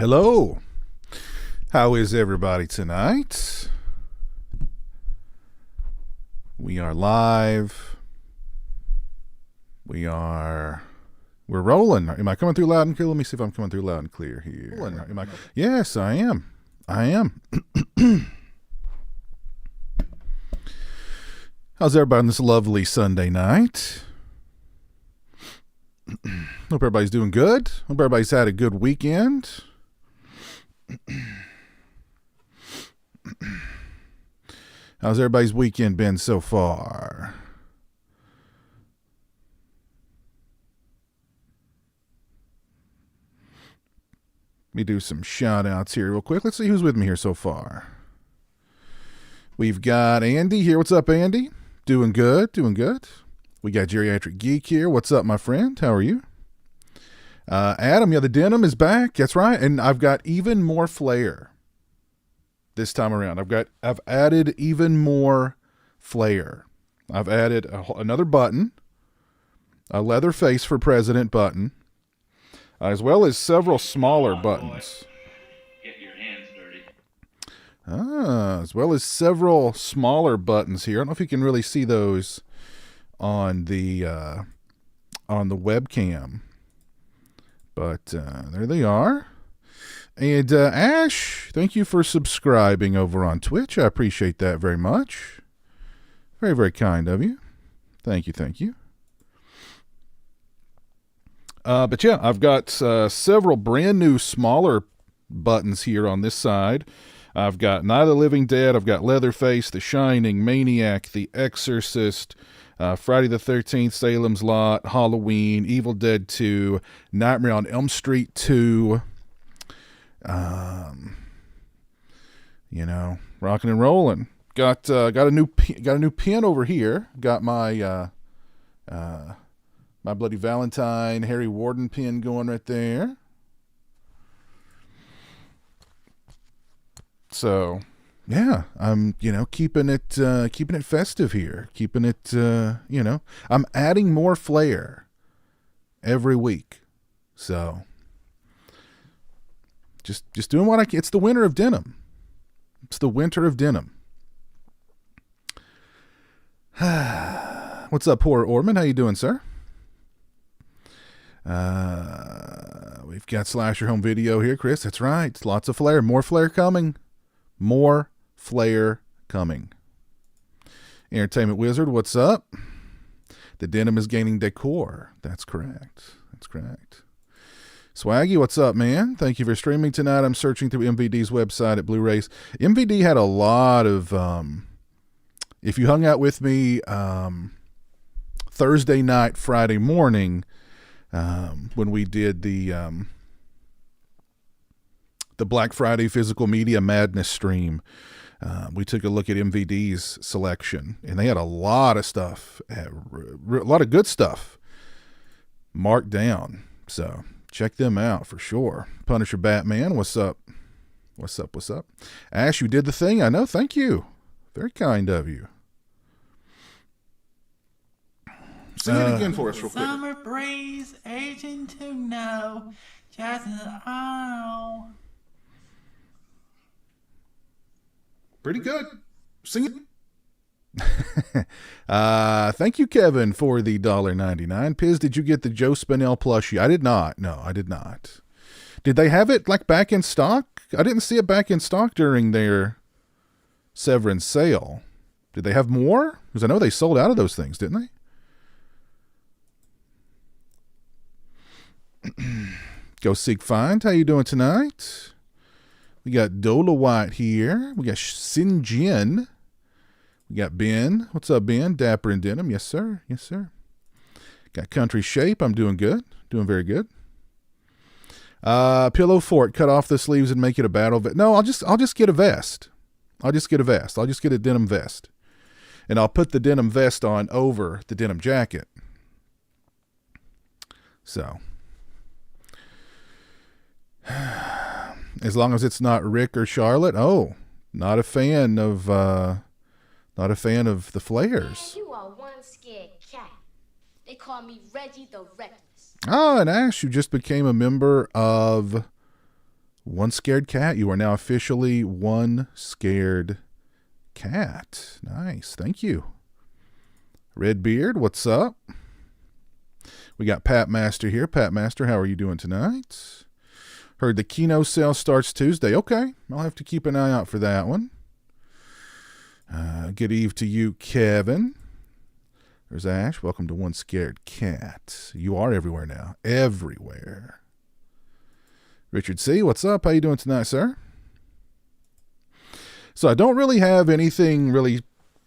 Hello. How is everybody tonight? We are live. We're rolling. Am I coming through loud and clear? Let me see if I'm coming through loud and clear here. Yes, I am. How's everybody on this lovely Sunday night? Hope everybody's doing good. Hope everybody's had a good weekend. How's everybody's weekend been so far? Let me do some shout outs here real quick. Let's see who's with me here so far. We've got Andy here. What's up, Andy? Doing good. We got Geriatric Geek here. What's up, my friend? How are you? Adam, the denim is back. That's right. And I've got even more flair this time around. I've added even more flair. I've added another button, a leather face for president button, as well as several smaller buttons. Get your hands dirty. As well as several smaller buttons here. I don't know if you can really see those on the webcam, but there they are. And Ash, thank you for subscribing over on Twitch. I appreciate that very much. Very, very kind of you. Thank you. But yeah, I've got several brand new smaller buttons here on this side. I've got Night of the Living Dead. I've got Leatherface, The Shining, Maniac, The Exorcist, Friday the 13th, Salem's Lot, Halloween, Evil Dead 2, Nightmare on Elm Street 2. Rocking and rolling. Got a new pin over here. Got my my Bloody Valentine Harry Warden pin going right there. So, yeah, I'm keeping it festive here. Keeping it I'm adding more flair every week. So, just doing what I can. It's the winter of denim. What's up, poor Orman? How you doing, sir? We've got Slasher Home Video here, Chris. That's right. Lots of flair. More flair coming. Entertainment Wizard, what's up? The denim is gaining decor. That's correct. Swaggy, what's up, man? Thank you for streaming tonight. I'm searching through MVD's website at Blu-rays. MVD had a lot of, if you hung out with me Thursday night, Friday morning, when we did the Black Friday Physical Media Madness stream, we took a look at MVD's selection, and they had a lot of stuff, a lot of good stuff marked down. So check them out for sure. Punisher Batman, what's up? Ash, you did the thing. I know. Thank you. Very kind of you. Sing it again for us real quick. Summer breeze, aging to know, just oh. Pretty good. Sing it. Thank you, Kevin, for the $1.99. Piz, did you get the Joe Spinell plushie? I did not. No, I did not. Did they have it back in stock? I didn't see it back in stock during their Severance sale. Did they have more? Because I know they sold out of those things, didn't they? Go Seek Find. How you doing tonight? We got Dola White here. We got Sin Jin. We got Ben. What's up, Ben? Dapper and Denim. Yes, sir. Got Country Shape. I'm doing good. Doing very good. Pillow Fort. Cut off the sleeves and make it a battle vest. No, I'll just get a vest. I'll just get a denim vest. And I'll put the denim vest on over the denim jacket. So, as long as it's not Rick or Charlotte. Oh, not a fan of the flares. Man, you are one scared cat. They call me Reggie the Reckless. Ah, and Ash, you just became a member of One scared cat. You are now officially one scared cat. Nice. Thank you. Redbeard, what's up? We got Pat Master here. Pat Master, how are you doing tonight? Heard the Kino sale starts Tuesday. Okay, I'll have to keep an eye out for that one. Good eve to you, Kevin. There's Ash. Welcome to One Scared Cat. You are everywhere now. Everywhere. Richard C., what's up? How you doing tonight, sir? So I don't really have anything really...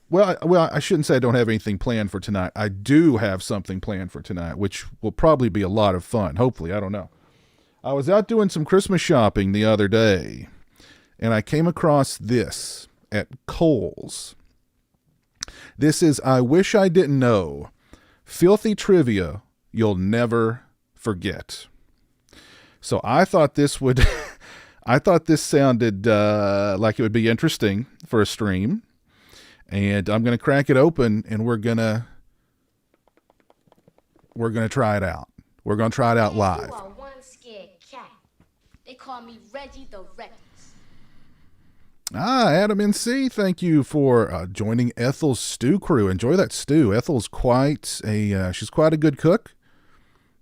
Well, I shouldn't say I don't have anything planned for tonight. I do have something planned for tonight, which will probably be a lot of fun. Hopefully, I don't know. I was out doing some Christmas shopping the other day, and I came across this at Kohl's. This is I Wish I Didn't Know. Filthy trivia you'll never forget. So I thought this would... I thought this sounded like it would be interesting for a stream. And I'm going to crack it open, and we're going to try it out. We're going to try it out live. You are one scared cat. They call me Reggie the Reckless. Adam NC, thank you for joining Ethel's stew crew. Enjoy that stew. Ethel's quite she's quite a good cook,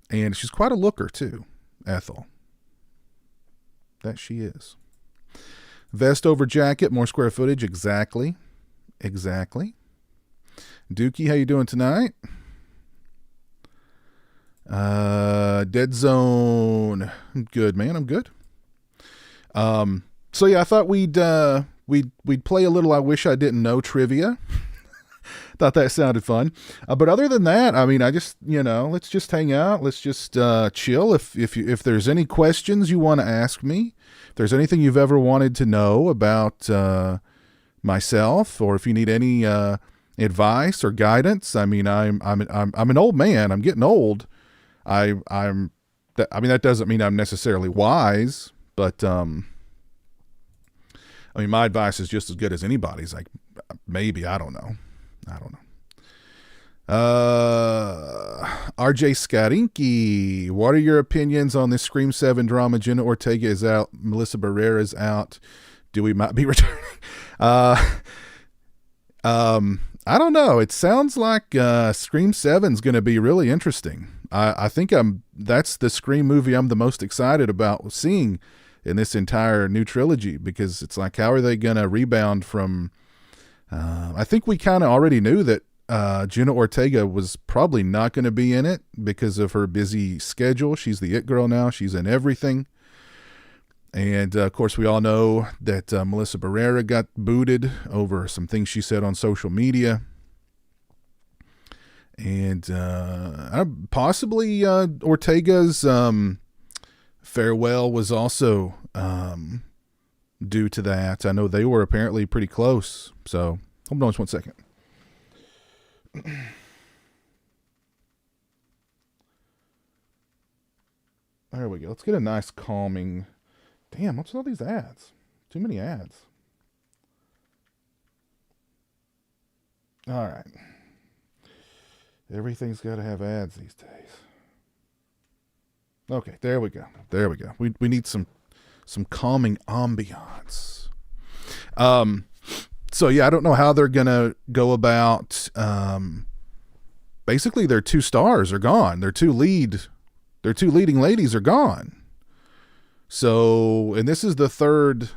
and she's quite a looker too. Ethel, that she is. Vest over jacket, more square footage. Exactly. Dookie, how you doing tonight? Dead Zone. I'm good, man. I'm good. So yeah, I thought we'd play a little I Wish I Didn't Know trivia. Thought that sounded fun. But other than that, I mean, I just, let's just hang out. Let's just chill. If there's any questions you want to ask me, if there's anything you've ever wanted to know about myself, or if you need any advice or guidance, I mean, I'm an old man. I'm getting old. I mean, that doesn't mean I'm necessarily wise, but I mean, my advice is just as good as anybody's. Like, maybe, I don't know. RJ Skarinki, what are your opinions on this Scream 7 drama? Jenna Ortega is out. Melissa Barrera's out. Dewey might be returning. I don't know. It sounds like Scream 7's going to be really interesting. I think that's the Scream movie I'm the most excited about seeing in this entire new trilogy, because it's like, how are they going to rebound from... I think we kind of already knew that Jenna Ortega was probably not going to be in it because of her busy schedule. She's the it girl now. She's in everything. And, of course, we all know that Melissa Barrera got booted over some things she said on social media. And possibly Ortega's farewell was also due to that. I know they were apparently pretty close. So, hold on just 1 second. There we go. Let's get a nice calming... Damn, what's with all these ads? Too many ads. All right. Everything's got to have ads these days. Okay, there we go. We need some calming ambiance. So yeah, I don't know how they're gonna go about. Basically, their two stars are gone. Their two leading ladies are gone. So, and this is the third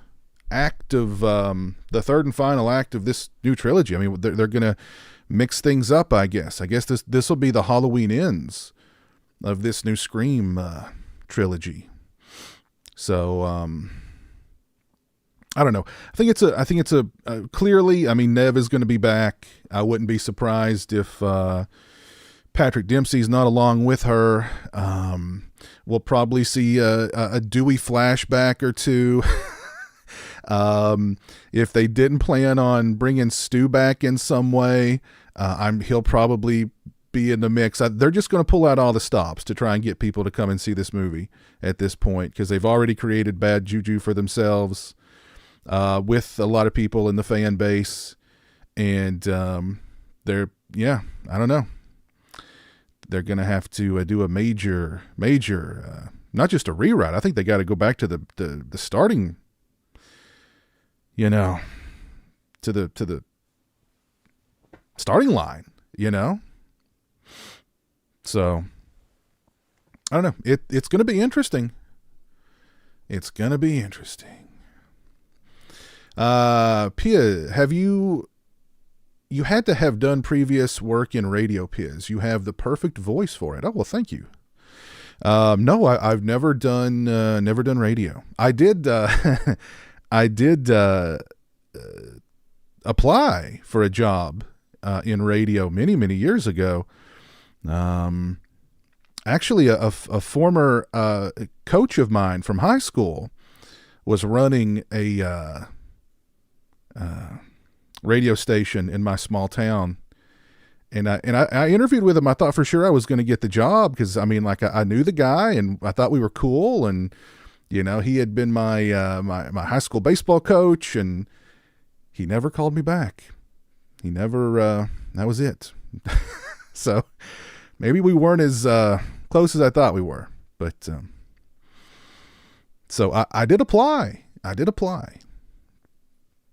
act of the third and final act of this new trilogy. I mean, they're gonna mix things up, I guess. I guess this will be the Halloween ends of this new Scream trilogy. So, I don't know. I think it's a clearly. I mean, Nev is going to be back. I wouldn't be surprised if Patrick Dempsey's not along with her. We'll probably see a Dewey flashback or two. If they didn't plan on bringing Stu back in some way, he'll probably be in the mix. They're just going to pull out all the stops to try and get people to come and see this movie at this point, because they've already created bad juju for themselves with a lot of people in the fan base. And I don't know. They're going to have to do a major not just a rewrite. I think they got to go back to the starting, you know, to the starting line, you know. So I don't know. It's going to be interesting. It's going to be interesting. Pia, have you had to have done previous work in radio, Piz. You have the perfect voice for it. Oh, well, thank you. No, I've never done radio. I did apply for a job in radio many, many years ago. Actually, a former coach of mine from high school was running a radio station in my small town. And I interviewed with him. I thought for sure I was going to get the job because, I mean, like I knew the guy and I thought we were cool. And, you know, he had been my high school baseball coach, and he never called me back. He never, that was it. So maybe we weren't as close as I thought we were. But so I did apply.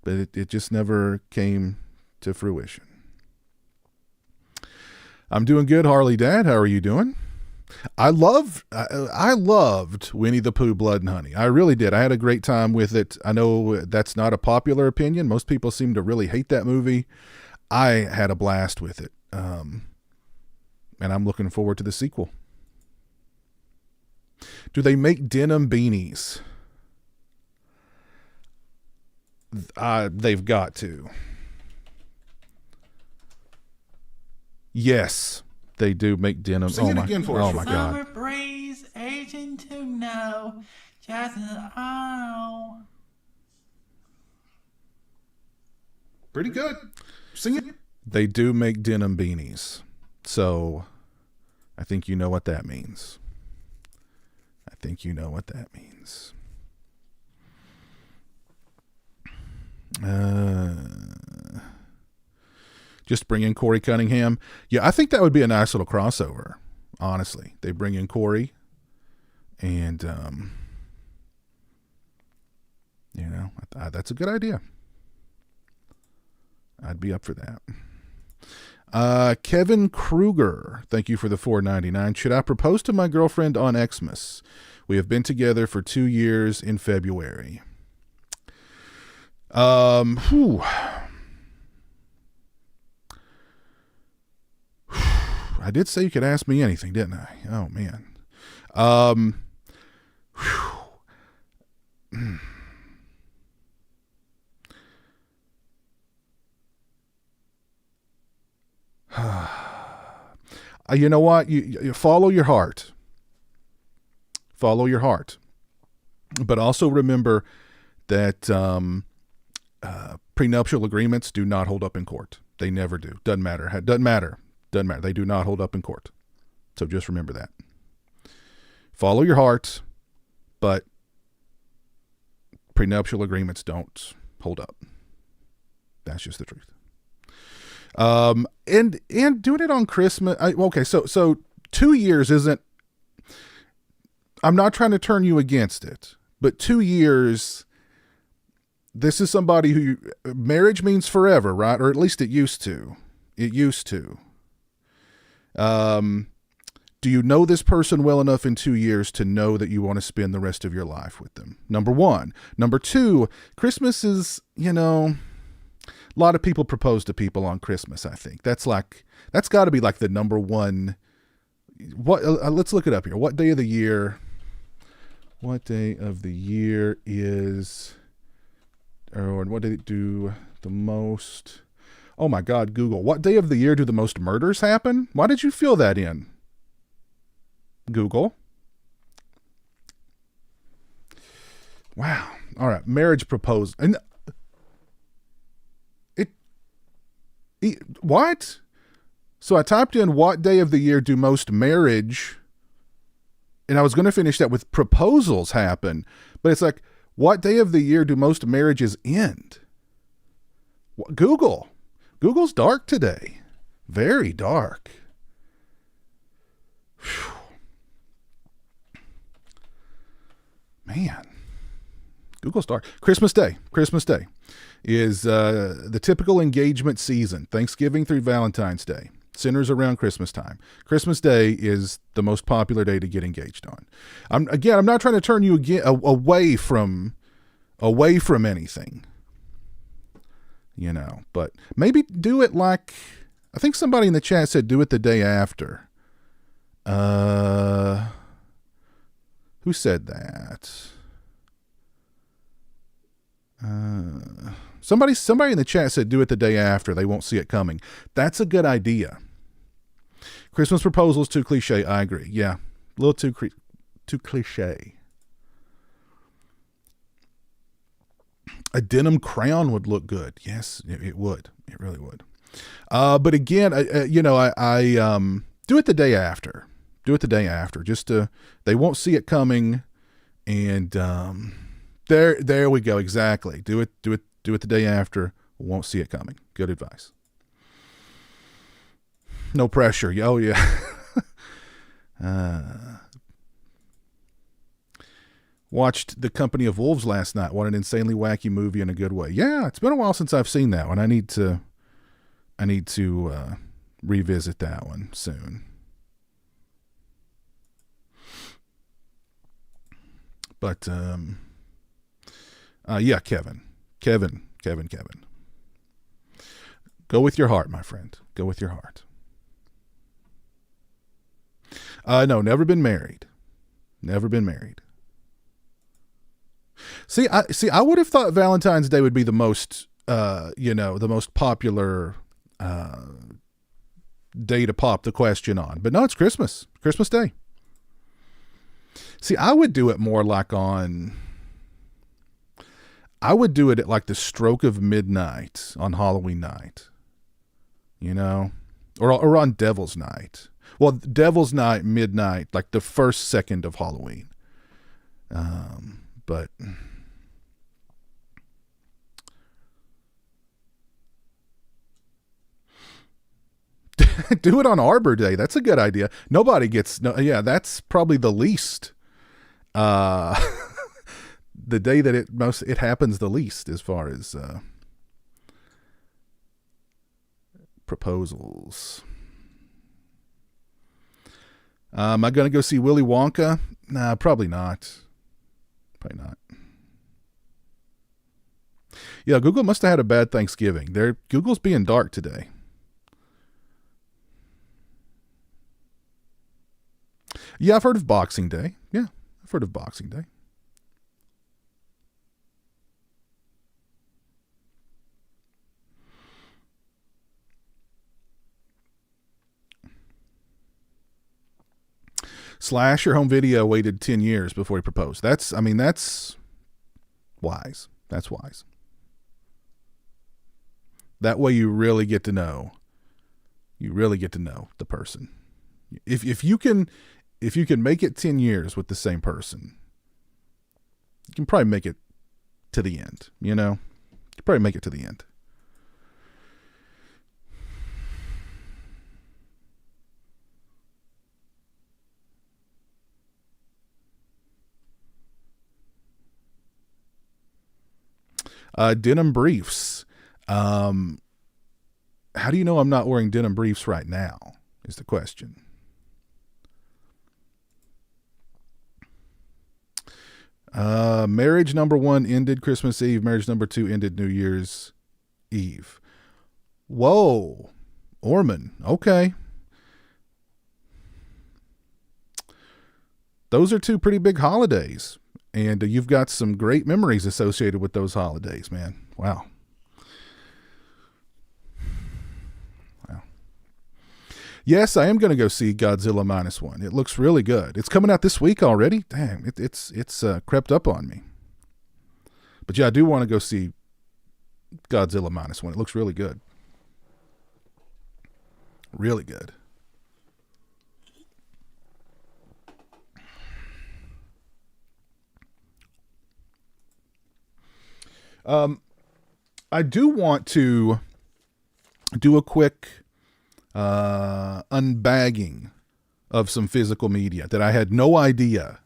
But it just never came to fruition. I'm doing good, Harley Dad. How are you doing? I loved Winnie the Pooh, Blood and Honey. I really did. I had a great time with it. I know that's not a popular opinion. Most people seem to really hate that movie. I had a blast with it. And I'm looking forward to the sequel. Do they make denim beanies? They've got to. Yes, they do make denim. Sing it again for us. Oh my God. Summer breeze, agent to know, just oh. Pretty good. Sing it. They do make denim beanies. So I think you know what that means. Just bring in Corey Cunningham. Yeah, I think that would be a nice little crossover. Honestly, they bring in Corey, and you know, that's a good idea. I'd be up for that. Kevin Kruger, thank you for the $4.99. Should I propose to my girlfriend on Xmas? We have been together for 2 years in February. I did say you could ask me anything, didn't I? Oh, man. You know what? You follow your heart. Follow your heart. But also remember that prenuptial agreements do not hold up in court. They never do. Doesn't matter. They do not hold up in court. So just remember that. Follow your heart, but prenuptial agreements don't hold up. That's just the truth. And doing it on Christmas. Okay, so 2 years isn't. I'm not trying to turn you against it, but 2 years. This is somebody who marriage means forever, right? Or at least it used to. Do you know this person well enough in 2 years to know that you want to spend the rest of your life with them? Number one. Number two, Christmas is, you know, a lot of people propose to people on Christmas, I think. That's got to be like the number one. Let's look it up here. What day of the year is, or what did it do the most? Oh my God, Google. What day of the year do the most murders happen? Why did you fill that in? Google. Wow. All right. Marriage proposal. And what? So I typed in what day of the year do most marriage, and I was going to finish that with proposals happen, but it's like, what day of the year do most marriages end? Google. Google's dark today. Very dark. Whew. Man, Google Star. Christmas Day. Christmas Day is the typical engagement season, Thanksgiving through Valentine's Day. Centers around Christmas time. Christmas Day is the most popular day to get engaged on. I'm not trying to turn you away from anything, but maybe do it like, I think somebody in the chat said do it the day after. Who said that? Somebody in the chat said do it the day after. They won't see it coming. That's a good idea. Christmas proposal is too cliche. I agree. Yeah, a little too cliche. A denim crown would look good. Yes, it would. It really would. But again, I do it the day after. Do it the day after. They won't see it coming, and there we go. Exactly. Do it the day after. Won't see it coming. Good advice. No pressure. Oh yeah. Watched The Company of Wolves last night. What an insanely wacky movie in a good way. Yeah, it's been a while since I've seen that one. I need to revisit that one soon. But yeah, Kevin. Go with your heart, my friend. Go with your heart. No, never been married. Never been married. See, I would have thought Valentine's Day would be the most, the most popular day to pop the question on. But no, it's Christmas Day. See, I would do it more like I would do it at like the stroke of midnight on Halloween night, or on Devil's Night. Well, Devil's Night, midnight, like the first second of Halloween. But do it on Arbor Day. That's a good idea. Nobody gets, that's probably the least, the day that it happens the least as far as, proposals. Am I going to go see Willy Wonka? Nah, probably not. Probably not. Yeah, Google must have had a bad Thanksgiving. Google's being dark today. Yeah, I've heard of Boxing Day. Yeah, I've heard of Boxing Day. Slash your home video waited 10 years before he proposed. That's wise. That's wise. That way you really get to know. You really get to know the person. If you can make it 10 years with the same person, you can probably make it to the end, You probably make it to the end. Denim briefs. How do you know I'm not wearing denim briefs right now is the question. Marriage number 1 ended Christmas Eve. Marriage number 2 ended New Year's Eve. Whoa. Orman. Okay. Those are 2 pretty big holidays. And you've got some great memories associated with those holidays, man. Wow. Yes, I am going to go see Godzilla -1. It looks really good. It's coming out this week already. Damn, it's crept up on me. But yeah, I do want to go see Godzilla -1. It looks really good. Really good. I do want to do a quick unbagging of some physical media that I had no idea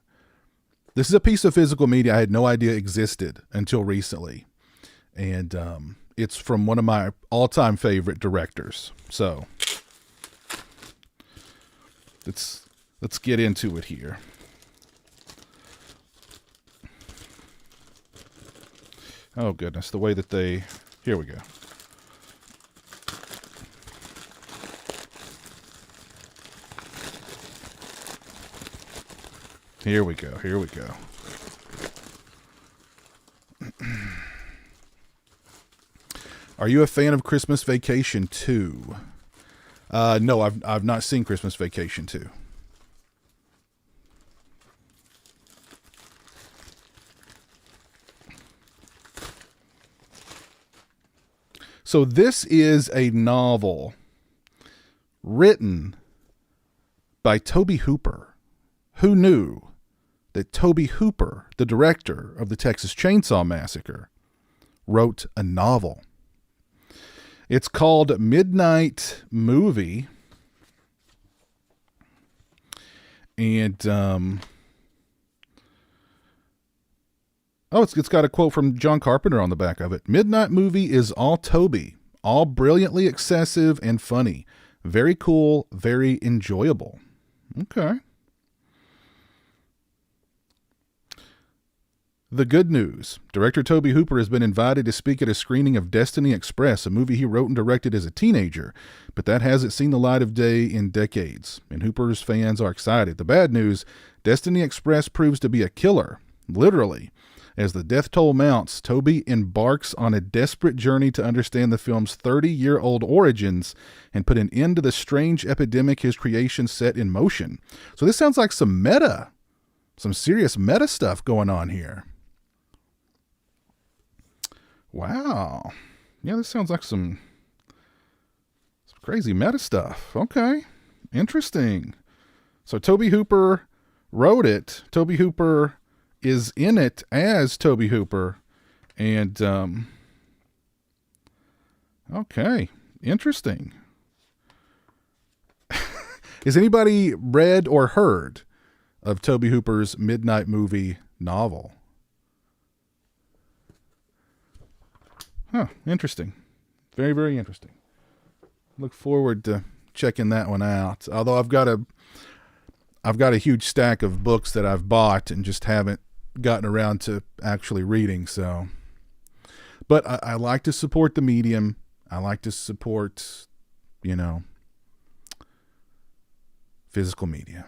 This is a piece of physical media I had no idea existed until recently. And it's from one of my all-time favorite directors. So let's get into it here. Oh, goodness. The way that they... Here we go. Here we go. Here we go. Are you a fan of Christmas Vacation 2? No, I've not seen Christmas Vacation 2. So this is a novel written by Tobe Hooper. Who knew that Tobe Hooper, the director of the Texas Chainsaw Massacre, wrote a novel? It's called Midnight Movie. And, it's got a quote from John Carpenter on the back of it. Midnight Movie is all Tobe, all brilliantly excessive and funny. Very cool, very enjoyable. Okay. The good news. Director Tobe Hooper has been invited to speak at a screening of Destiny Express, a movie he wrote and directed as a teenager, but that hasn't seen the light of day in decades, and Hooper's fans are excited. The bad news, Destiny Express proves to be a killer, literally. As the death toll mounts, Tobe embarks on a desperate journey to understand the film's 30-year-old origins and put an end to the strange epidemic his creation set in motion. So this sounds like some serious meta stuff going on here. Wow. Yeah, this sounds like some crazy meta stuff. Okay. Interesting. So Tobe Hooper wrote it. Tobe Hooper is in it as Tobe Hooper. And, okay. Interesting. Has anybody read or heard of Tobe Hooper's Midnight Movie novel? Huh, interesting. Very, very interesting. Look forward to checking that one out. Although I've got a huge stack of books that I've bought and just haven't gotten around to actually reading. So, but I like to support the medium. I like to support, physical media.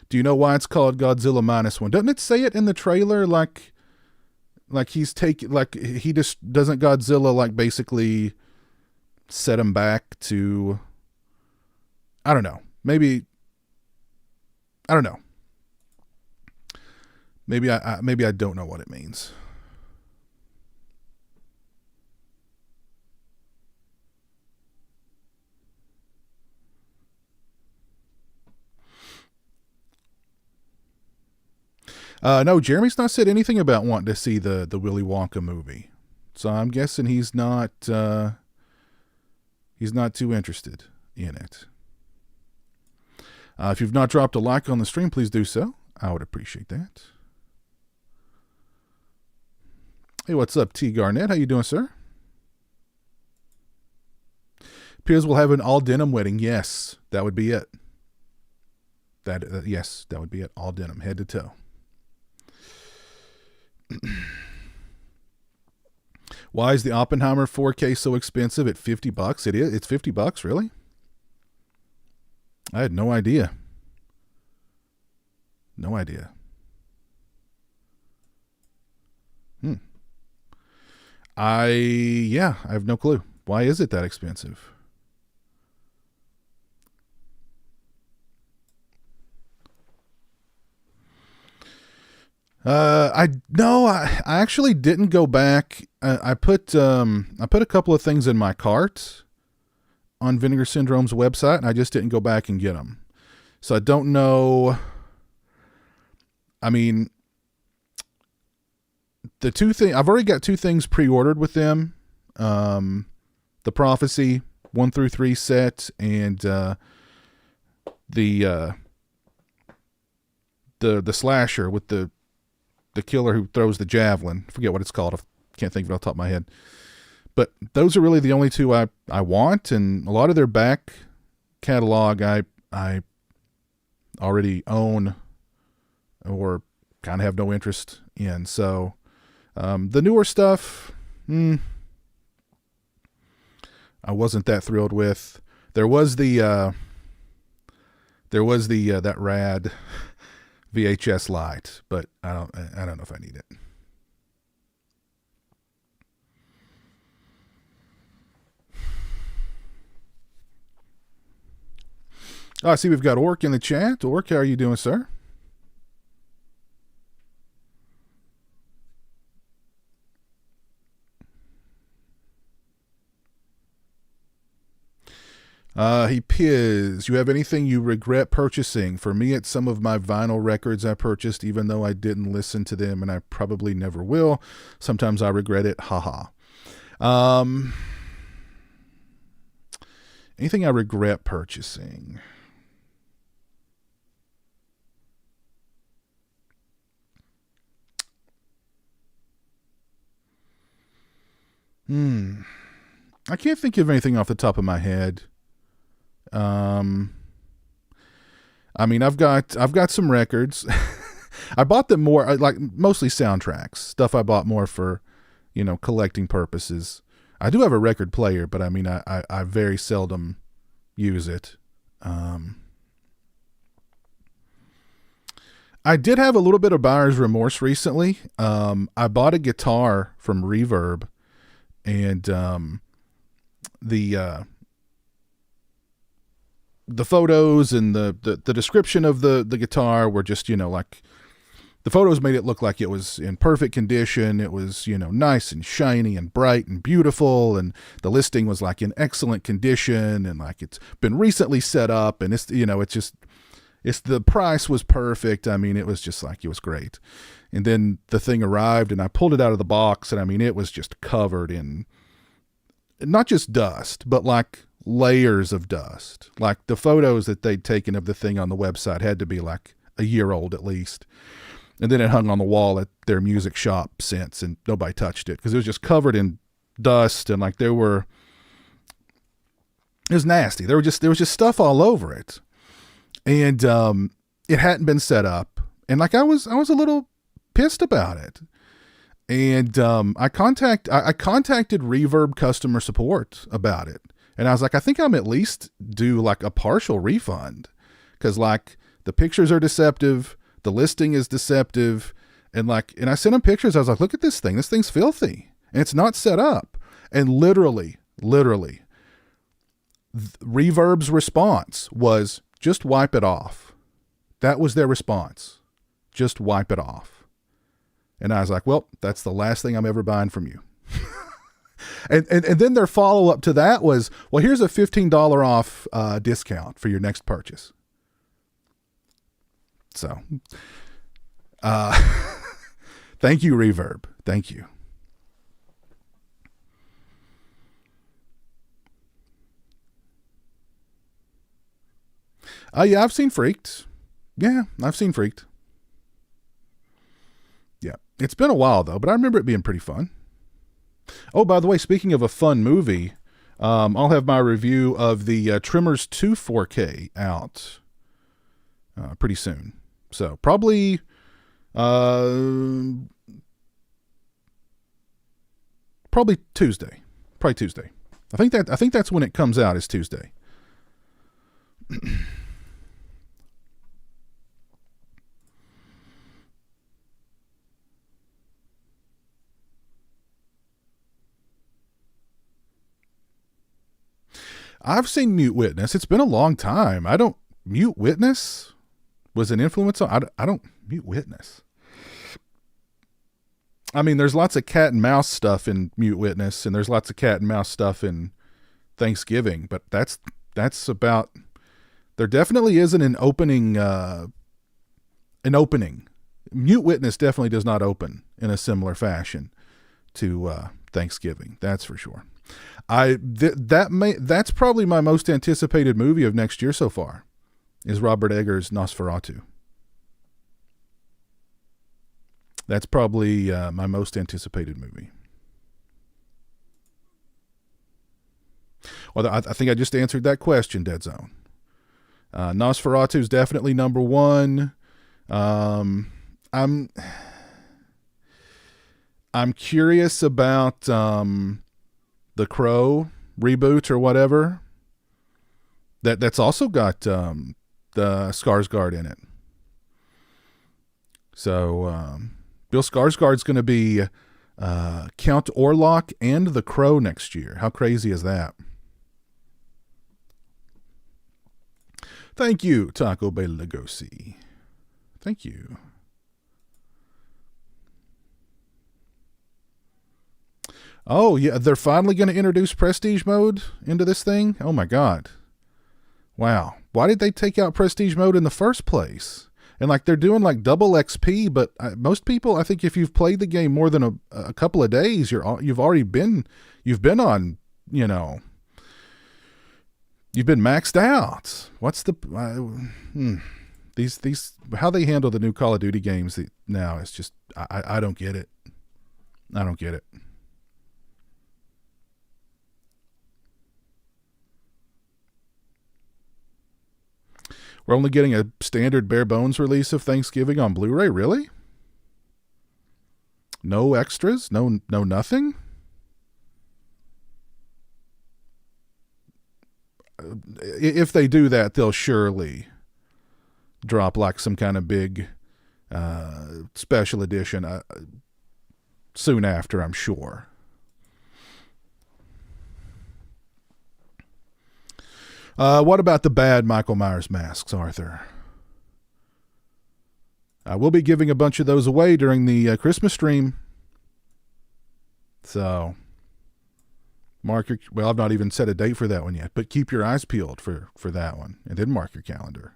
Do you know why it's called Godzilla -1? Doesn't it say it in the trailer? Like he's taking, he just doesn't Godzilla basically set him back to, I don't know. Maybe I don't know. Maybe I don't know what it means. No, Jeremy's not said anything about wanting to see the Willy Wonka movie. So I'm guessing he's not too interested in it. If you've not dropped a like on the stream, please do so. I would appreciate that. Hey, what's up, T. Garnett? How you doing, sir? Appears we'll have an all denim wedding. Yes, that would be it. Yes, that would be it. All denim, head to toe. Why is the Oppenheimer 4K so expensive at $50? It is. It's $50, really? I had no idea. No idea. I have no clue. Why is it that expensive? I actually didn't go back. I put a couple of things in my cart on Vinegar Syndrome's website, and I just didn't go back and get them. So I don't know. I mean, I've already got two things pre-ordered with them. The Prophecy 1 through 3 set and the the slasher with the killer who throws the javelin. I forget what it's called. I can't think of it off the top of my head. But those are really the only two I want, and a lot of their back catalog I already own or kind of have no interest in. So the newer stuff, I wasn't that thrilled with. There was that rad VHS Lite, but I don't know if I need it. Oh, I see we've got Orc in the chat. Orc, how are you doing, sir? He Piz, you have anything you regret purchasing? For me, it's some of my vinyl records I purchased, even though I didn't listen to them, and I probably never will. Sometimes I regret it. Haha. Anything I regret purchasing? I can't think of anything off the top of my head. I mean, I've got some records. I bought them more, like mostly soundtracks, stuff I bought more for, collecting purposes. I do have a record player, but I mean, I very seldom use it. I did have a little bit of buyer's remorse recently. I bought a guitar from Reverb, and the photos and the description of the guitar were just, like the photos made it look like it was in perfect condition. It was, nice and shiny and bright and beautiful. And the listing was like in excellent condition and like it's been recently set up, and it's, the price was perfect. I mean, it was just like, it was great. And then the thing arrived and I pulled it out of the box, and I mean, it was just covered in not just dust, but like layers of dust. Like the photos that they'd taken of the thing on the website had to be like a year old at least. And then it hung on the wall at their music shop since, and nobody touched it because it was just covered in dust, and like it was nasty. There was just stuff all over it. And it hadn't been set up. And like I was a little pissed about it. And I contacted Reverb customer support about it. And I was like, I think I'm at least due like a partial refund, because like the pictures are deceptive, the listing is deceptive, and I sent them pictures. I was like, look at this thing. This thing's filthy, and it's not set up. And literally, Reverb's response was just wipe it off. That was their response. Just wipe it off. And I was like, well, that's the last thing I'm ever buying from you. And then their follow-up to that was, well, here's a $15 off discount for your next purchase. So, thank you, Reverb. Thank you. Yeah, I've seen Freaked. Yeah, I've seen Freaked. Yeah, it's been a while though, but I remember it being pretty fun. Oh, by the way, speaking of a fun movie, I'll have my review of the Tremors 2 4K out pretty soon. So probably Tuesday. Probably Tuesday. I think that's when it comes out, is Tuesday. I've seen Mute Witness. It's been a long time. Mute Witness was an influence on, I don't Mute Witness. I mean, there's lots of cat and mouse stuff in Mute Witness, and there's lots of cat and mouse stuff in Thanksgiving, but that's about, there definitely isn't an opening. Mute Witness definitely does not open in a similar fashion to Thanksgiving. That's for sure. That's probably my most anticipated movie of next year so far, is Robert Eggers' Nosferatu. That's probably my most anticipated movie. Well, I think I just answered that question, Dead Zone. Nosferatu is definitely number one. I'm curious about the Crow reboot or whatever. That's also got the Skarsgård in it. So Bill Skarsgård's going to be Count Orlok and the Crow next year. How crazy is that? Thank you, Taco Bell Lugosi. Thank you. Oh, yeah, they're finally going to introduce prestige mode into this thing? Oh, my God. Wow. Why did they take out prestige mode in the first place? And, like, they're doing, like, double XP, but most people, I think if you've played the game more than a couple of days, you've been on, you know, you've been maxed out. What's the these how they handle the new Call of Duty games now is just I don't get it. I don't get it. We're only getting a standard bare bones release of Thanksgiving on Blu-ray, really? No extras? No nothing? If they do that, they'll surely drop like some kind of big special edition soon after, I'm sure. What about the bad Michael Myers masks, Arthur? We'll be giving a bunch of those away during the Christmas stream. So, I've not even set a date for that one yet, but keep your eyes peeled for that one, and then mark your calendar.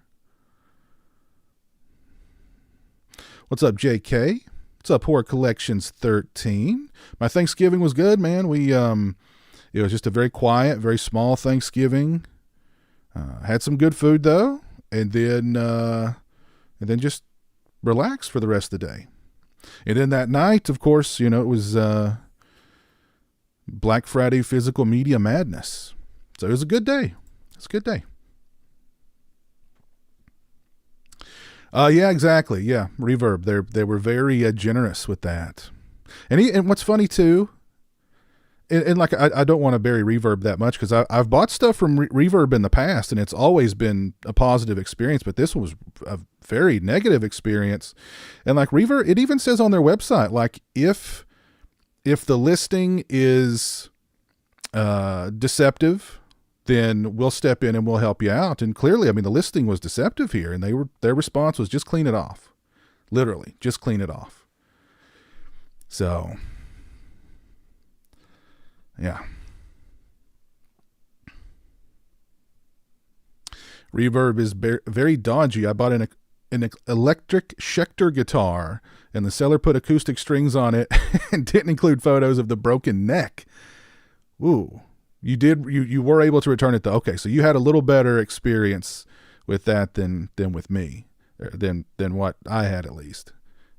What's up, JK? What's up, Horror Collections 13? My Thanksgiving was good, man. It was just a very quiet, very small Thanksgiving. Had some good food though, and then just relaxed for the rest of the day. And then that night, of course, it was Black Friday physical media madness. So it was a good day. It's a good day. Yeah, exactly. Yeah, Reverb. They were very generous with that. And what's funny too, and like I don't want to bury Reverb that much because I've bought stuff from Reverb in the past and it's always been a positive experience, but this was a very negative experience. And like Reverb, it even says on their website, like if the listing is deceptive, then we'll step in and we'll help you out. And clearly, I mean, the listing was deceptive here, and their response was just clean it off. Literally, just clean it off. So, yeah. Reverb is very dodgy. I bought an electric Schecter guitar, and the seller put acoustic strings on it and didn't include photos of the broken neck. Ooh. You were able to return it though. Okay, so you had a little better experience with that than with me, than what I had at least.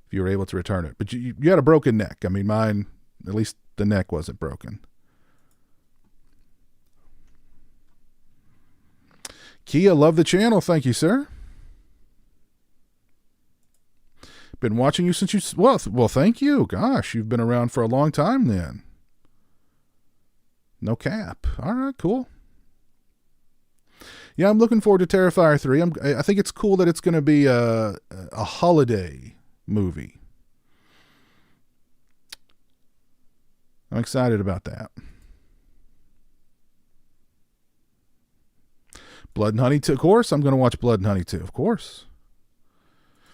If you were able to return it, but you had a broken neck. I mean, mine, at least the neck wasn't broken. Kia, love the channel. Thank you, sir. Been watching you since well, thank you. Gosh, you've been around for a long time then. No cap. All right, cool. Yeah, I'm looking forward to Terrifier 3. I think it's cool that it's going to be a holiday movie. I'm excited about that. Blood and Honey 2, of course. I'm going to watch Blood and Honey 2, of course.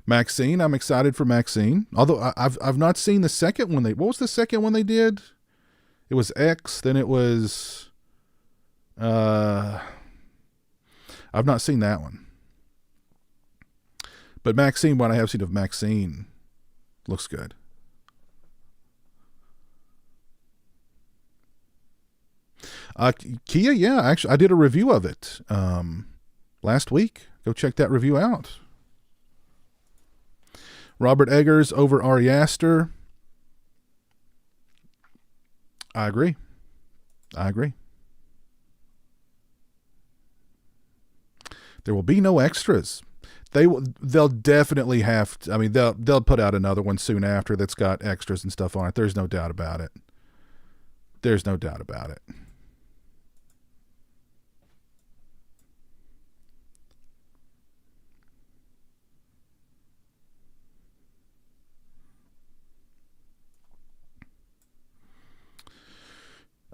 Maxine, I'm excited for Maxine. Although I've not seen the second one. What was the second one they did? It was X, then it was I've not seen that one. But Maxine, what I have seen of Maxine looks good. Kia, yeah, actually I did a review of it last week. Go check that review out. Robert Eggers over Ari Aster. I agree. There will be no extras. They'll definitely have to, I mean, they'll put out another one soon after that's got extras and stuff on it. There's no doubt about it.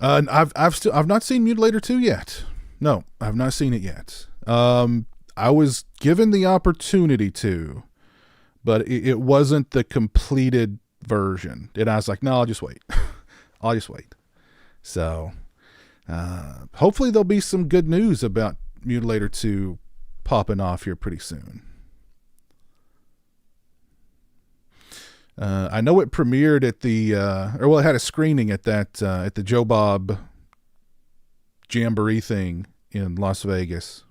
I've not seen Mutilator 2 yet. No, I've not seen it yet. I was given the opportunity to, but it wasn't the completed version. And I was like, no, I'll just wait. So, hopefully there'll be some good news about Mutilator 2 popping off here pretty soon. I know it premiered at it had a screening at the Joe Bob Jamboree thing in Las Vegas.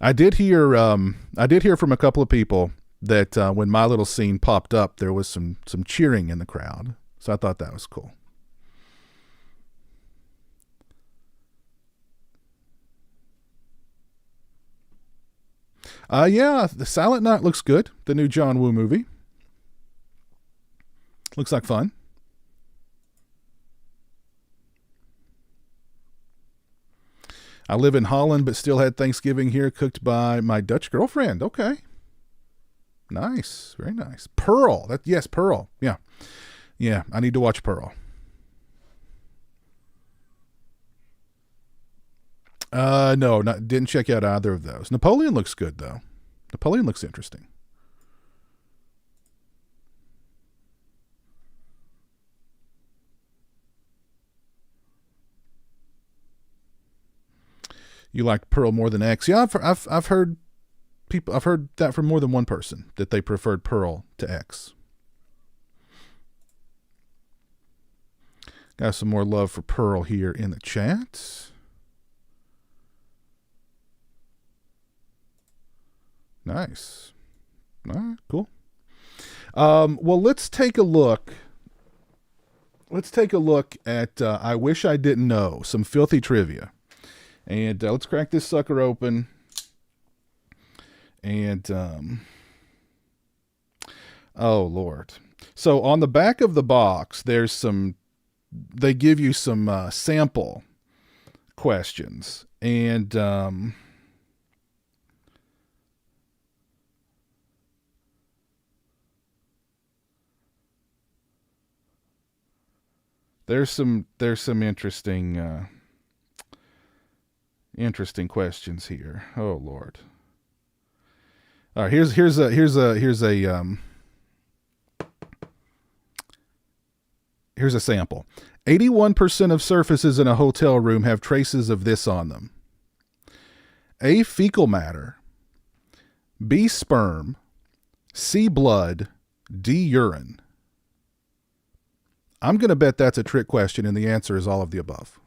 I did hear from a couple of people that when my little scene popped up, there was some cheering in the crowd. So I thought that was cool. Yeah, The Silent Night looks good. The new John Woo movie. Looks like fun. I live in Holland, but still had Thanksgiving here, cooked by my Dutch girlfriend. Okay. Nice. Very nice. Pearl. Yes, Pearl. Yeah. Yeah, I need to watch Pearl. No, didn't check out either of those. Napoleon looks good, though. Napoleon looks interesting. You like Pearl more than X? Yeah, I've heard that from more than one person that they preferred Pearl to X. Got some more love for Pearl here in the chat. Nice. All right, cool. Well, let's take a look. Let's take a look at I Wish I Didn't Know, some filthy trivia. And let's crack this sucker open. And, oh, Lord. So on the back of the box, they give you some sample questions. And there's some interesting questions here. Oh, Lord. All right, here's a sample. 81% of surfaces in a hotel room have traces of this on them. A, fecal matter. B, sperm. C, blood. D, urine. I'm going to bet that's a trick question, and the answer is all of the above.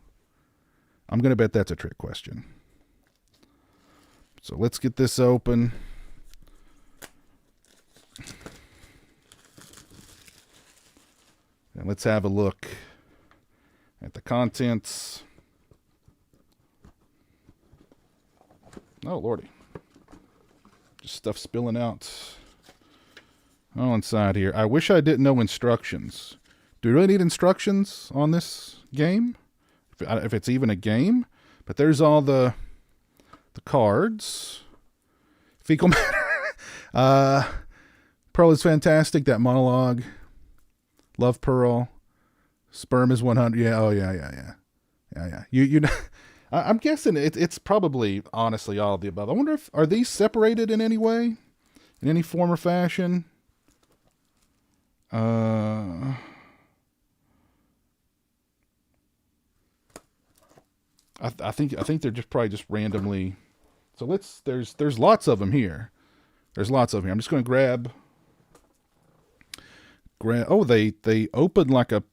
I'm going to bet that's a trick question. So let's get this open. And let's have a look at the contents. Oh, Lordy. Just stuff spilling out all inside here. I wish I didn't know instructions. Do we really need instructions on this game? If it's even a game? But there's all the cards. Fecal matter. Pearl is fantastic. That monologue. Love Pearl. Sperm is 100. Yeah. Oh, yeah. You know, I'm guessing it's probably, honestly, all of the above. I wonder are these separated in any way? In any form or fashion? I think they're probably just randomly. So there's lots of them here. There's lots of them here. I'm just going to grab. Oh, they open like a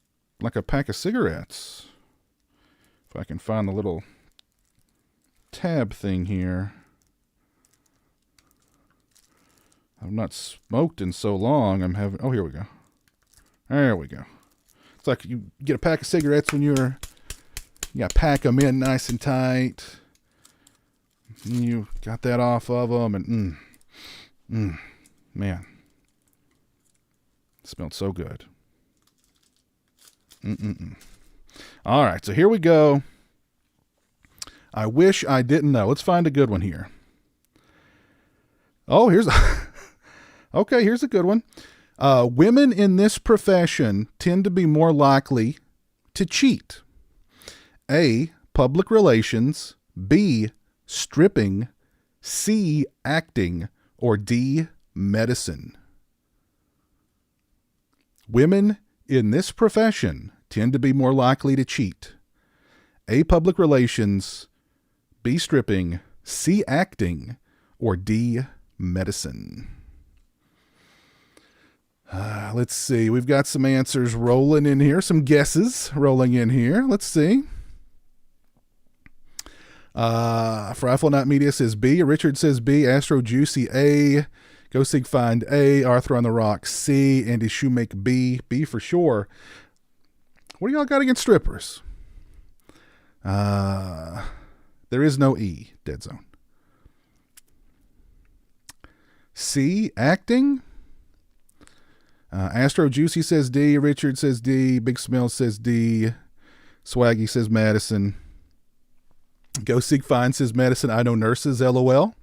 pack of cigarettes. If I can find the little tab thing here. I've not smoked in so long. I'm having... Oh, here we go. There we go. It's like you get a pack of cigarettes when you got to pack them in nice and tight. And you got that off of them, and man, it smelled so good. All right, so here we go. I wish I didn't know. Let's find a good one here. Oh, here's okay. Here's a good one. Women in this profession tend to be more likely to cheat. A, public relations. B, stripping. C, acting. Or D, medicine. Women in this profession tend to be more likely to cheat. A, public relations. B, stripping. C, acting. Or D, medicine. Let's see. We've got some answers rolling in here. Some guesses rolling in here. Let's see. Frightful Night Media says B. Richard says B. Astro Juicy A. Go Sig Find A. Arthur on the Rock C. Andy Shoemake B. B for sure. What do y'all got against strippers? There is no E. Dead zone. C. Acting. Astro Juicy says D. Richard says D. Big Smell says D. Swaggy says Madison. Go Sig Find says medicine. I know nurses. LOL.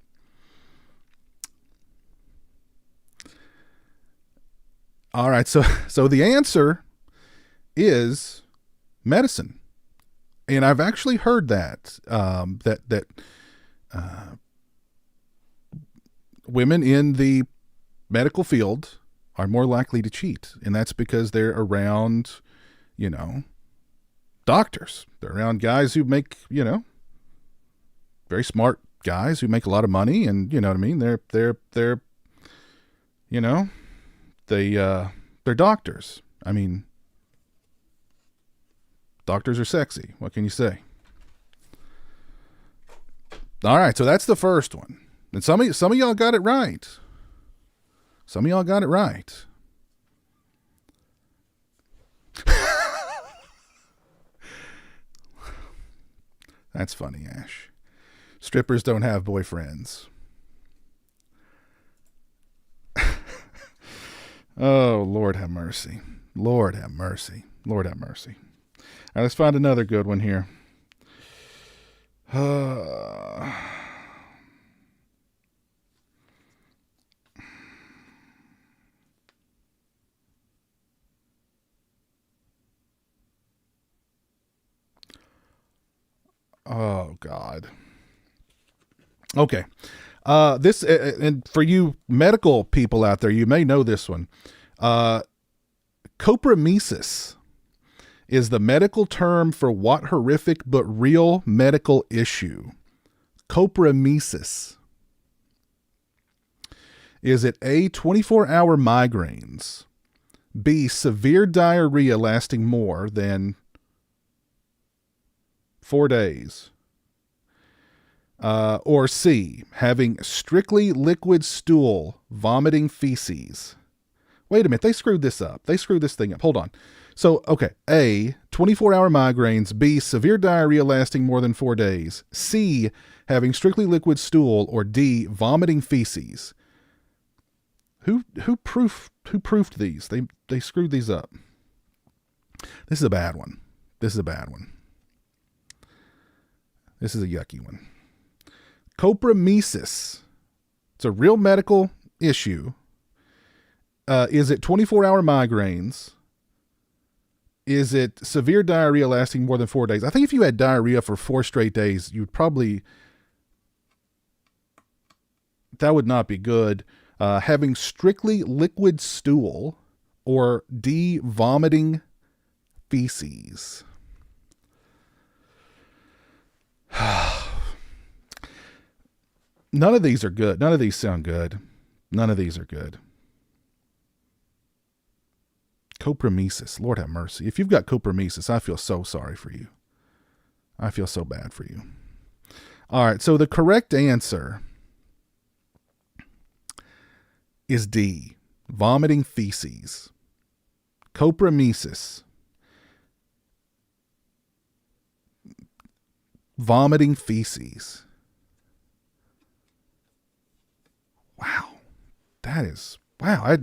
All right. So the answer is medicine, and I've actually heard that women in the medical field are more likely to cheat, and that's because they're around, doctors. They're around guys who make, very smart guys who make a lot of money, and you know what I mean. They're doctors. I mean, doctors are sexy. What can you say? All right, so that's the first one, and some of y'all got it right. Some of y'all got it right. That's funny, Ash. Strippers don't have boyfriends. Oh, Lord have mercy. Lord have mercy. Lord have mercy. All right, let's find another good one here. Oh, God. Okay. This, and for you medical people out there, you may know this one. Copramesis is the medical term for what horrific but real medical issue? Copramesis. Is it A, 24-hour migraines, B, severe diarrhea lasting more than 4 days, or C, having strictly liquid stool, vomiting feces? Wait a minute, they screwed this up. They screwed this thing up. Hold on. So, okay, A, 24-hour migraines, B, severe diarrhea lasting more than 4 days, C, having strictly liquid stool, or D, vomiting feces. Who proofed these? They screwed these up. This is a bad one. This is a bad one. This is a yucky one. Copramesis. It's a real medical issue. Is it 24-hour migraines? Is it severe diarrhea lasting more than 4 days? I think if you had diarrhea for 4 straight days, you'd probably... that would not be good. Having strictly liquid stool, or D, vomiting feces. None of these are good. None of these sound good. None of these are good. Copramesis. Lord have mercy. If you've got copramesis, I feel so sorry for you. I feel so bad for you. All right. So the correct answer is D, vomiting feces. Copramesis. Vomiting feces. Wow. That is, wow.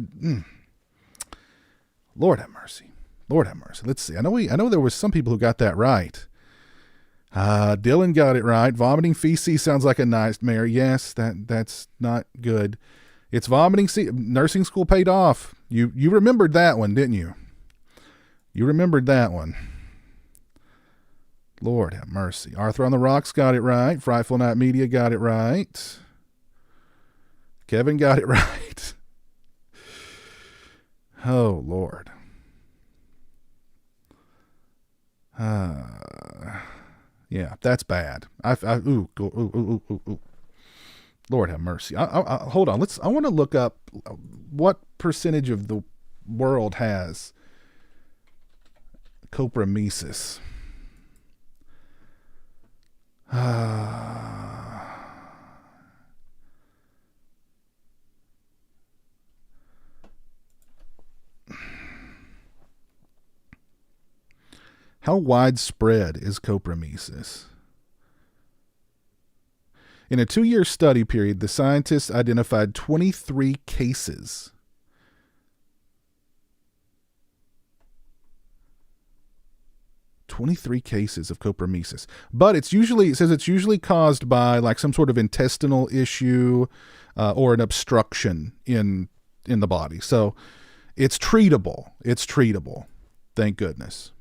Lord have mercy. Lord have mercy. Let's see. I know there was some people who got that right. Dylan got it right. Vomiting feces sounds like a nightmare. Yes, that's not good. It's vomiting. Nursing school paid off. You remembered that one, didn't you? You remembered that one. Lord have mercy. Arthur on the Rocks got it right. Frightful Night Media got it right. Kevin got it right. Oh, Lord. Yeah, that's bad. Ooh. Lord have mercy. Hold on. I want to look up what percentage of the world has copramesis. How widespread is copramesis? In a 2-year study period, the scientists identified 23 cases. Of copramesis. But it says it's usually caused by like some sort of intestinal issue or an obstruction in the body. So it's treatable. Thank goodness.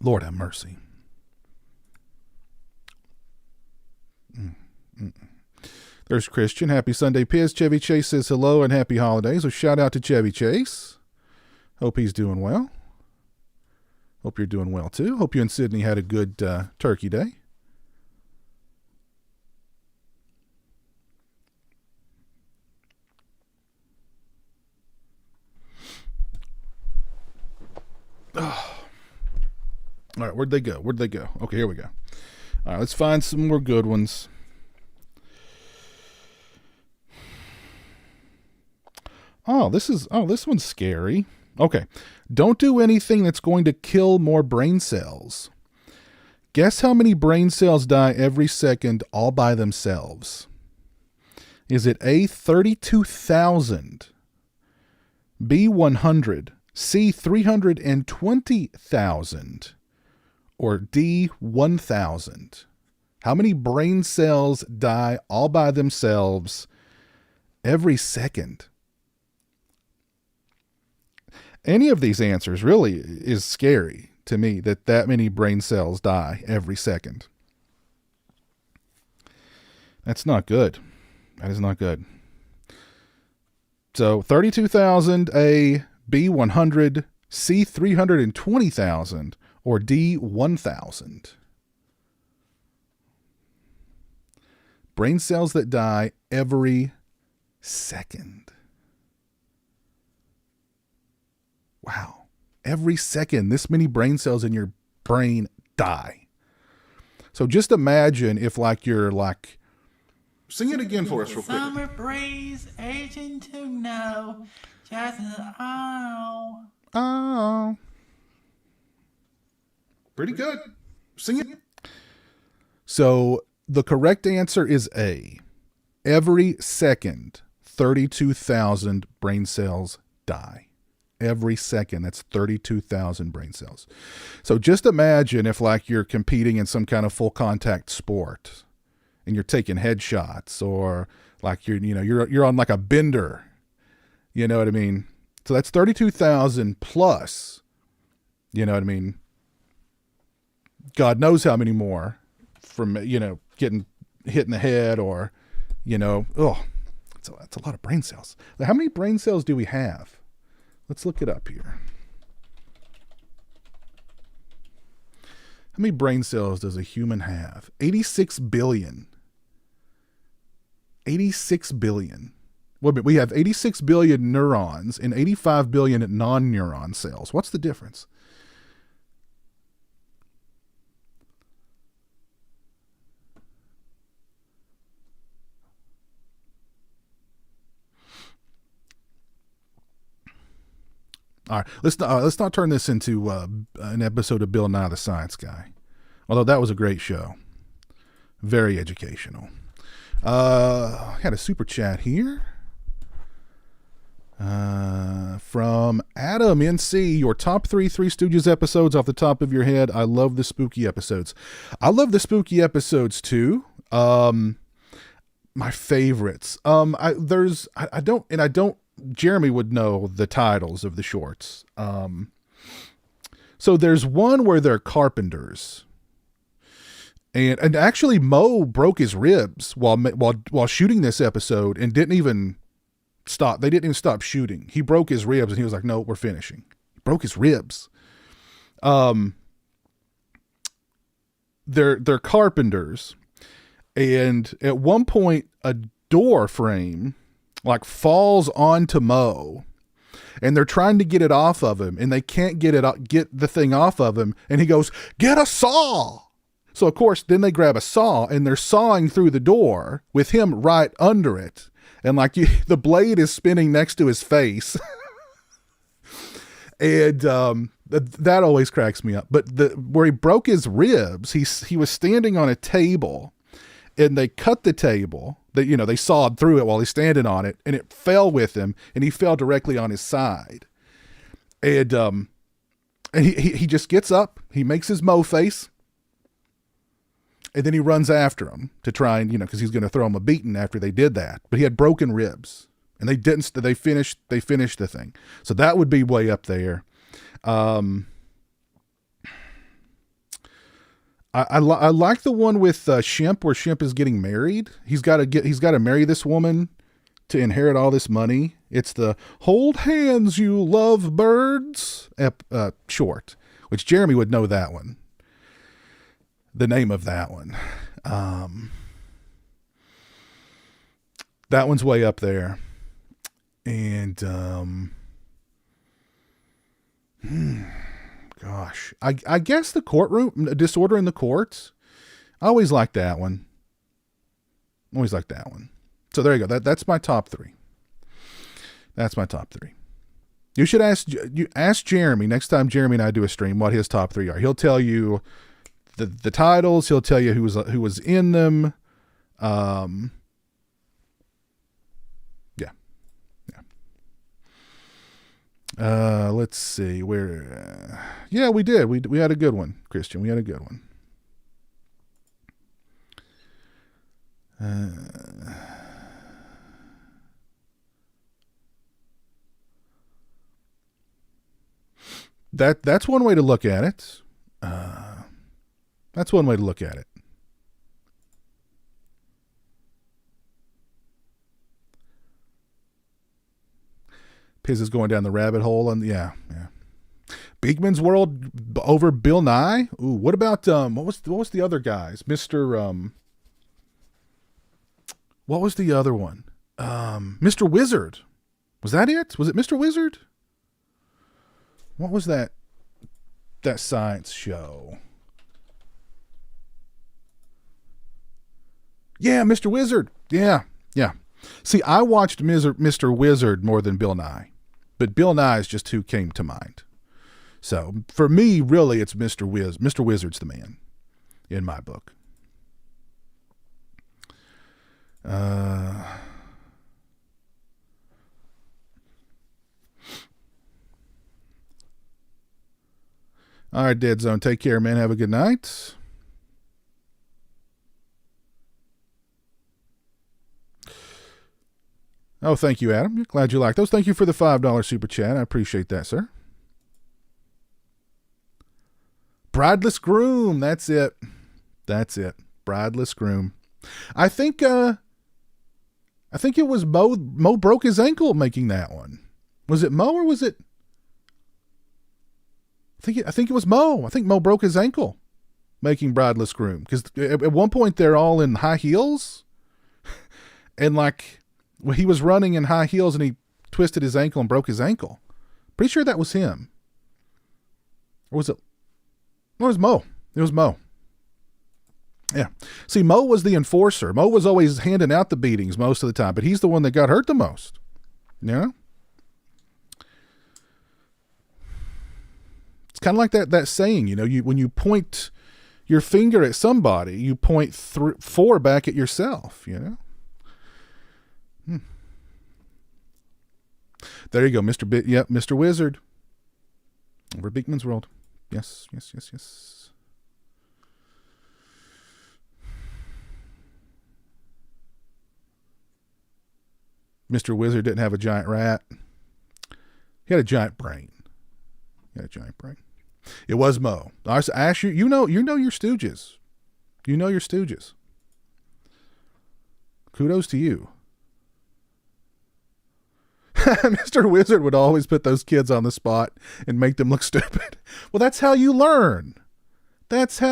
Lord have mercy. There's Christian. Happy Sunday, Piz. Chevy Chase says hello and happy holidays. So shout out to Chevy Chase. Hope he's doing well. Hope you're doing well too. Hope you and Sydney had a good turkey day. Oh. All right, where'd they go? Okay, here we go. All right, let's find some more good ones. This one's scary. Okay. Don't do anything that's going to kill more brain cells. Guess how many brain cells die every second all by themselves? Is it A, 32,000, B, 100, C, 320,000, or D, 1,000? How many brain cells die all by themselves every second? Any of these answers really is scary to me, that many brain cells die every second. That's not good. That is not good. So 32,000, A, B, 100, C, 320,000, or D, 1,000. Brain cells that die every second. Wow. Every second, this many brain cells in your brain die. So just imagine if you're sing it again for us real quick. Summer breeze, aging to know, just Oh. Pretty good. Sing it. So the correct answer is A. Every second, 32,000 brain cells die. Every second, that's 32,000 brain cells. So just imagine if you're competing in some kind of full contact sport and you're taking headshots, or you're on a bender. You know what I mean? So that's 32,000 plus, you know what I mean? God knows how many more from, getting hit in the head, or, that's a lot of brain cells. How many brain cells do we have? Let's look it up here. How many brain cells does a human have? 86 billion. 86 billion. Well, we have 86 billion neurons and 85 billion non-neuron cells. What's the difference? All right, let's not turn this into an episode of Bill Nye the Science Guy. Although that was a great show, very educational. Had a super chat here from Adam NC. Your top Three Stooges episodes off the top of your head. I love the spooky episodes. I love the spooky episodes too. My favorites. I don't. Jeremy would know the titles of the shorts. So there's one where they're carpenters. And actually Mo broke his ribs while shooting this episode and didn't even stop. They didn't even stop shooting. He broke his ribs and he was like, "No, we're finishing." He broke his ribs. They're carpenters, and at one point a door frame like falls onto Mo, and they're trying to get it off of him, and they can't get the thing off of him, and he goes, "Get a saw." So, of course, then they grab a saw, and they're sawing through the door with him right under it. And, the blade is spinning next to his face. And that always cracks me up. But where he broke his ribs, he was standing on a table, and they cut the table. They sawed through it while he's standing on it, and it fell with him, and he fell directly on his side. And he just gets up, he makes his Mo face, and then he runs after him to try and, because he's going to throw him a beating after they did that. But he had broken ribs, and they finished the thing. So that would be way up there. I like the one with Shemp, where Shemp is getting married. He's got to marry this woman to inherit all this money. It's the "Hold Hands, You Love Birds" short, which Jeremy would know that one. The name of that one. That one's way up there. And gosh, I guess the courtroom, Disorder in the Courts. I always liked that one. So there you go. That's my top three. You should ask Jeremy next time Jeremy and I do a stream what his top three are. He'll tell you the titles. He'll tell you who was in them. Yeah. Let's see where. Yeah, we did. We had a good one, Christian. We had a good one. That's one way to look at it. That's one way to look at it. Piz is going down the rabbit hole, and yeah. Beekman's World over Bill Nye. Ooh, what about what was the other guys? Mr. What was the other one? Mr. Wizard. Was that it? Was it Mr. Wizard? What was that science show? Yeah, Mr. Wizard. Yeah. See, I watched Mr. Wizard more than Bill Nye, but Bill Nye is just who came to mind. So for me, really, it's Mr. Wizard's the man in my book. All right, Dead Zone. Take care, man. Have a good night. Oh, thank you, Adam. Glad you liked those. Thank you for the $5 super chat. I appreciate that, sir. Brideless Groom. That's it. Brideless Groom. I think it was Mo. Mo broke his ankle making that one. Was it Mo or was it? I think it was Mo. I think Mo broke his ankle making Brideless Groom, because at one point they're all in high heels, and he was running in high heels and he twisted his ankle and broke his ankle. Pretty sure that was him. Or was it? No, it was Mo. It was Mo. Yeah. See, Mo was the enforcer. Mo was always handing out the beatings most of the time, but he's the one that got hurt the most. You know? kind of like that saying, when you point your finger at somebody, you point 4 back at yourself, There you go, Mr. Wizard. Over Beekman's World. Yes. Mr. Wizard didn't have a giant rat. He had a giant brain. It was Mo. I asked you, you know your Stooges. You know your Stooges. Kudos to you. Mr. Wizard would always put those kids on the spot and make them look stupid. Well, that's how you learn. That's the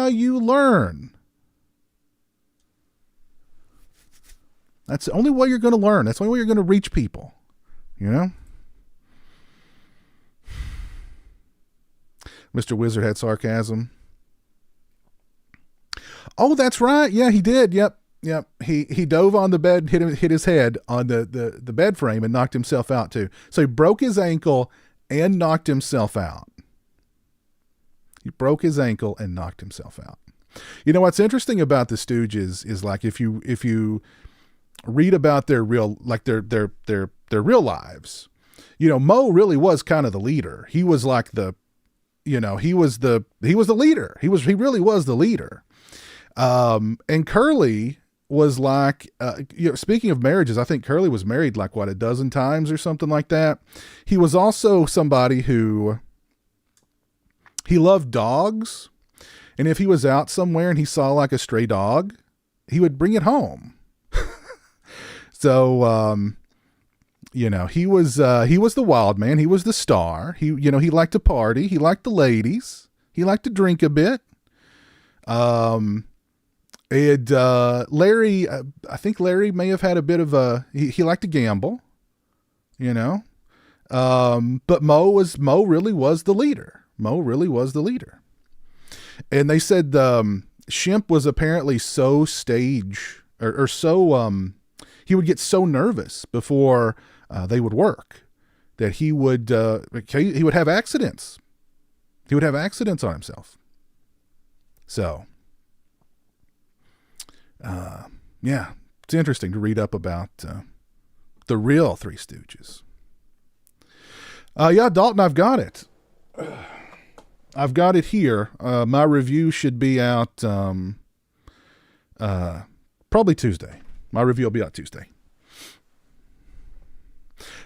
only way you're going to learn. That's the only way you're going to reach people. Mr. Wizard had sarcasm. Oh, that's right. Yeah, he did. Yep. He dove on the bed, hit his head on the bed frame and knocked himself out too. So he broke his ankle and knocked himself out. What's interesting about the Stooges is like if you read about their real real lives, Mo really was kind of the leader. He was like he was the leader. He really was the leader. And Curly was like, speaking of marriages, I think Curly was married like a dozen times or something like that. He was also somebody who he loved dogs. And if he was out somewhere and he saw like a stray dog, he would bring it home. So, he was the wild man. He was the star. He liked to party. He liked the ladies. He liked to drink a bit. Larry, I think Larry may have had a bit of he liked to gamble, but Mo really was the leader. And they said, Shemp was apparently so he would get so nervous before, they would work that he would have accidents. He would have accidents on himself. So, it's interesting to read up about the real Three Stooges. Dalton, I've got it. I've got it here. My review should be out probably Tuesday. My review will be out Tuesday.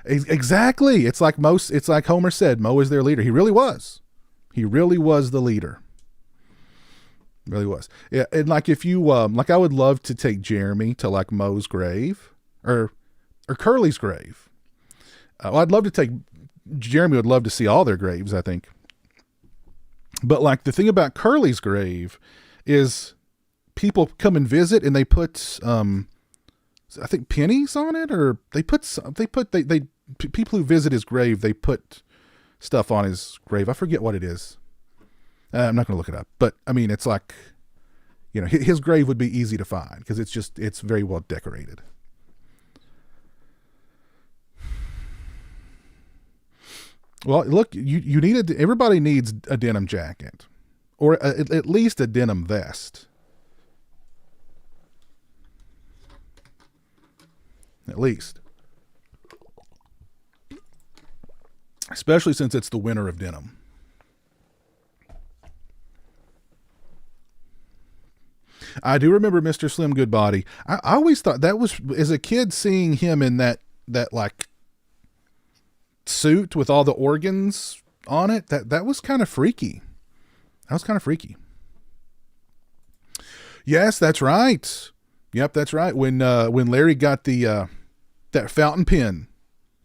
Exactly. It's like Homer said, Mo is their leader. He really was. He really was the leader. Really was. Yeah, and like if you I would love to take Jeremy to like Mo's grave or Curly's grave. I'd love to take Jeremy. Would love to see all their graves, I think. But like the thing about Curly's grave is people come and visit and they put I think pennies on it, or people who visit his grave, they put stuff on his grave. I forget what it is. I'm not going to look it up, but I mean, it's like, his grave would be easy to find because it's very well decorated. Well, look, everybody needs a denim jacket or at least a denim vest. At least. Especially since it's the winter of denim. I do remember Mr. Slim Goodbody. I always thought that was, as a kid, seeing him in that like suit with all the organs on it, that was kind of freaky. Yes, that's right. Yep, that's right. When Larry got the that fountain pen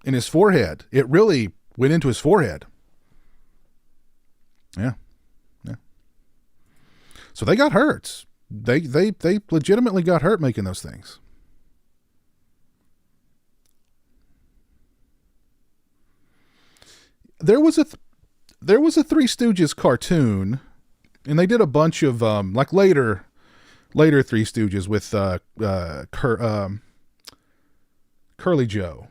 in his forehead, it really went into his forehead. Yeah. So they got hurt. They legitimately got hurt making those things. There was a Three Stooges cartoon, and they did a bunch of like later Three Stooges with Curly Joe.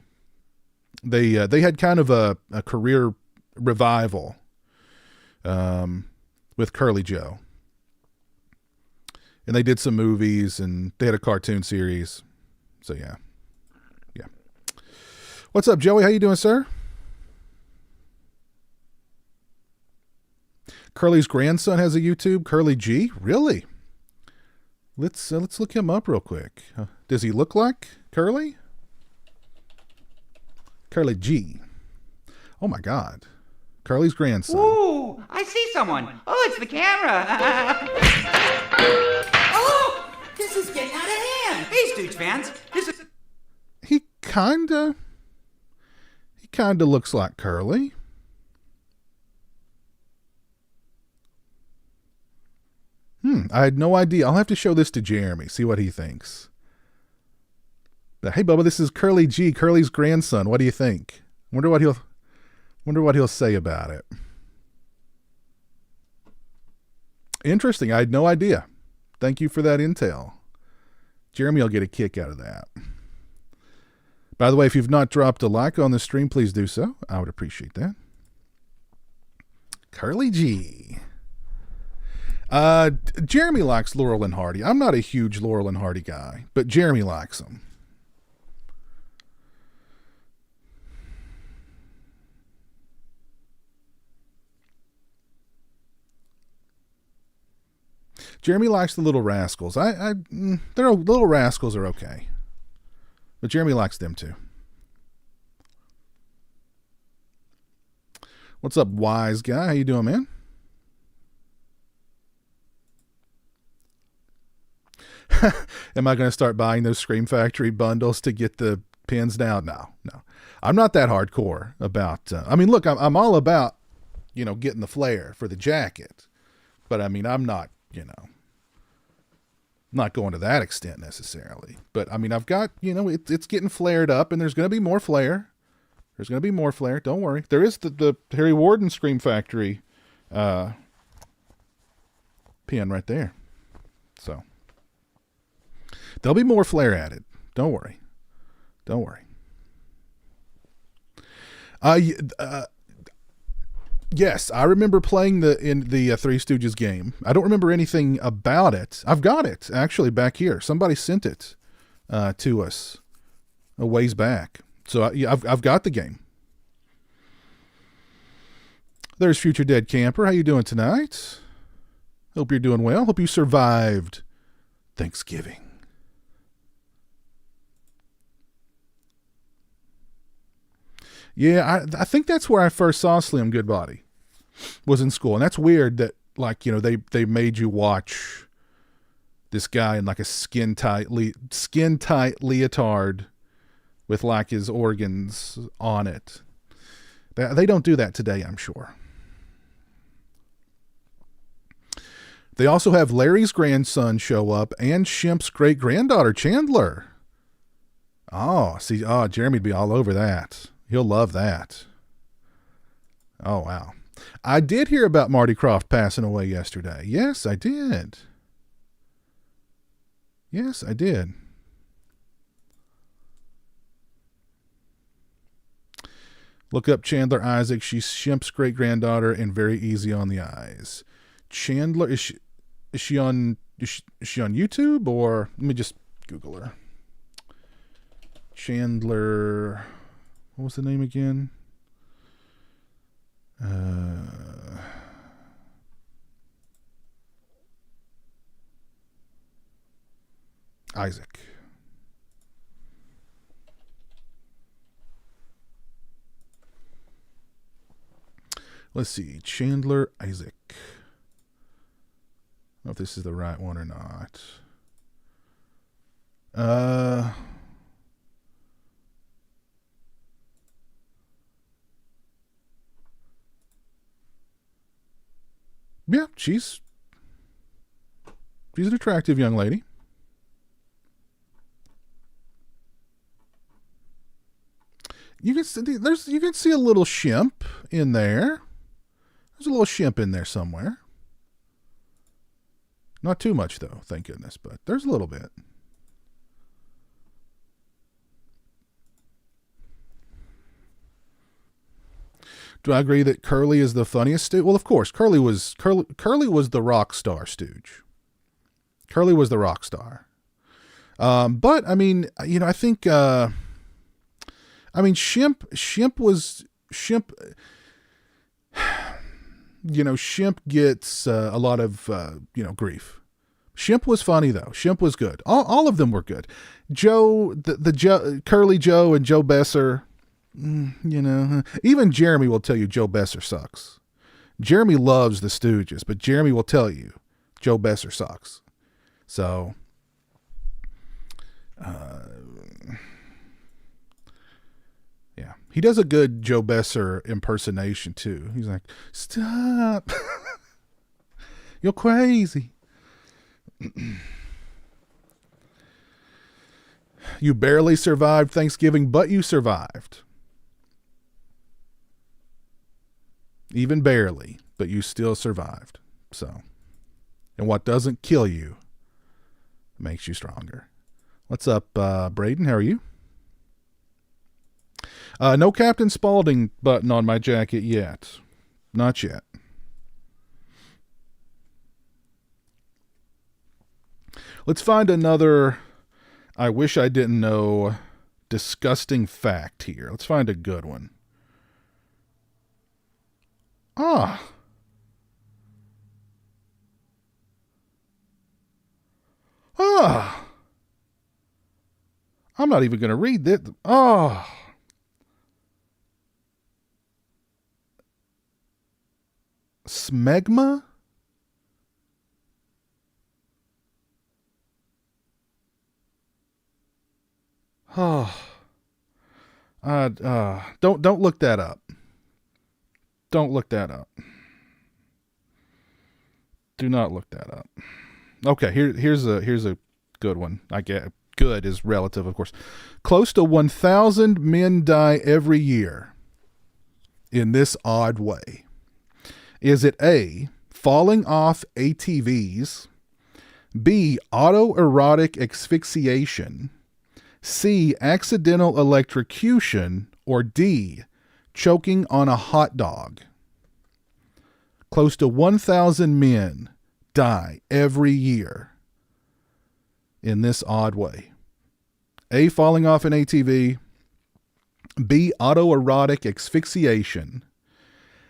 They had kind of a career revival with Curly Joe. And they did some movies and they had a cartoon series. So yeah. Yeah. What's up, Joey? How you doing, sir? Curly's grandson has a YouTube, Curly G. Really? Let's look him up real quick. Does he look like Curly? Curly G. Oh my God. Curly's grandson. Ooh, I see someone. Oh, it's the camera. Oh, this is getting out of hand. Hey, Stooge fans. He kinda looks like Curly. I had no idea. I'll have to show this to Jeremy, see what he thinks. Hey, Bubba, this is Curly G, Curly's grandson. What do you think? Wonder what he'll say about it. Interesting. I had no idea. Thank you for that intel. Jeremy will get a kick out of that. By the way, if you've not dropped a like on the stream, please do so. I would appreciate that. Curly G. Jeremy likes Laurel and Hardy. I'm not a huge Laurel and Hardy guy, but Jeremy likes them. Jeremy likes the Little Rascals. Their Little Rascals are okay, but Jeremy likes them too. What's up, wise guy? How you doing, man? Am I going to start buying those Scream Factory bundles to get the pins now? No. I'm not that hardcore about. Look, I'm all about, getting the flair for the jacket, but I'm not, not going to that extent necessarily. But I've got, it's getting flared up, and there's going to be more flare. Don't worry. There is the Harry Warden Scream Factory pin right there. So there'll be more flare added. Don't worry. Yes, I remember playing in the Three Stooges game. I don't remember anything about it. I've got it actually back here. Somebody sent it to us a ways back. So I've got the game. There's Future Dead Camper. How you doing tonight? Hope you're doing well. Hope you survived Thanksgiving. Yeah, I think that's where I first saw Slim Goodbody, was in school. And that's weird that, they made you watch this guy in like a skin tight leotard with like his organs on it. They don't do that today, I'm sure. They also have Larry's grandson show up and Shimp's great-granddaughter, Chandler. Jeremy'd be all over that. He'll love that. Oh, wow. I did hear about Marty Krofft passing away yesterday. Yes, I did. Look up Chandler Isaac. She's Shimp's great-granddaughter and very easy on the eyes. Chandler, is she on YouTube, or let me just Google her. Chandler, what was the name again? Isaac. Let's see. Chandler Isaac. I don't know if this is the right one or not. Yeah, she's an attractive young lady. You can see a little Shimp in there. There's a little Shimp in there somewhere. Not too much though, thank goodness, but there's a little bit. Do I agree that Curly is the funniest Stooge? Well, of course, Curly was the rock star Stooge. Curly was the rock star. But I mean, I think, Shemp was Shemp. Shemp gets a lot of grief. Shemp was funny though. Shemp was good. All of them were good. Joe, Curly Joe and Joe Besser. Even Jeremy will tell you Joe Besser sucks. Jeremy loves the Stooges, but Jeremy will tell you Joe Besser sucks. So, yeah, he does a good Joe Besser impersonation too. He's like, "Stop, you're crazy." You barely survived Thanksgiving, but you survived. Even barely, but you still survived. So, and what doesn't kill you makes you stronger. What's up, Braden? How are you? No Captain Spaulding button on my jacket yet. Not yet. Let's find another I wish I didn't know disgusting fact here. Let's find a good one. I'm not even going to read this. Smegma? Don't look that up. Don't look that up. Do not look that up. Okay, here's a good one. I get good is relative, of course. Close to 1,000 men die every year in this odd way. Is it A, falling off ATVs, B, autoerotic asphyxiation, C, accidental electrocution, or D, choking on a hot dog? Close to 1,000 men die every year in this odd way. A, falling off an ATV, B, autoerotic asphyxiation,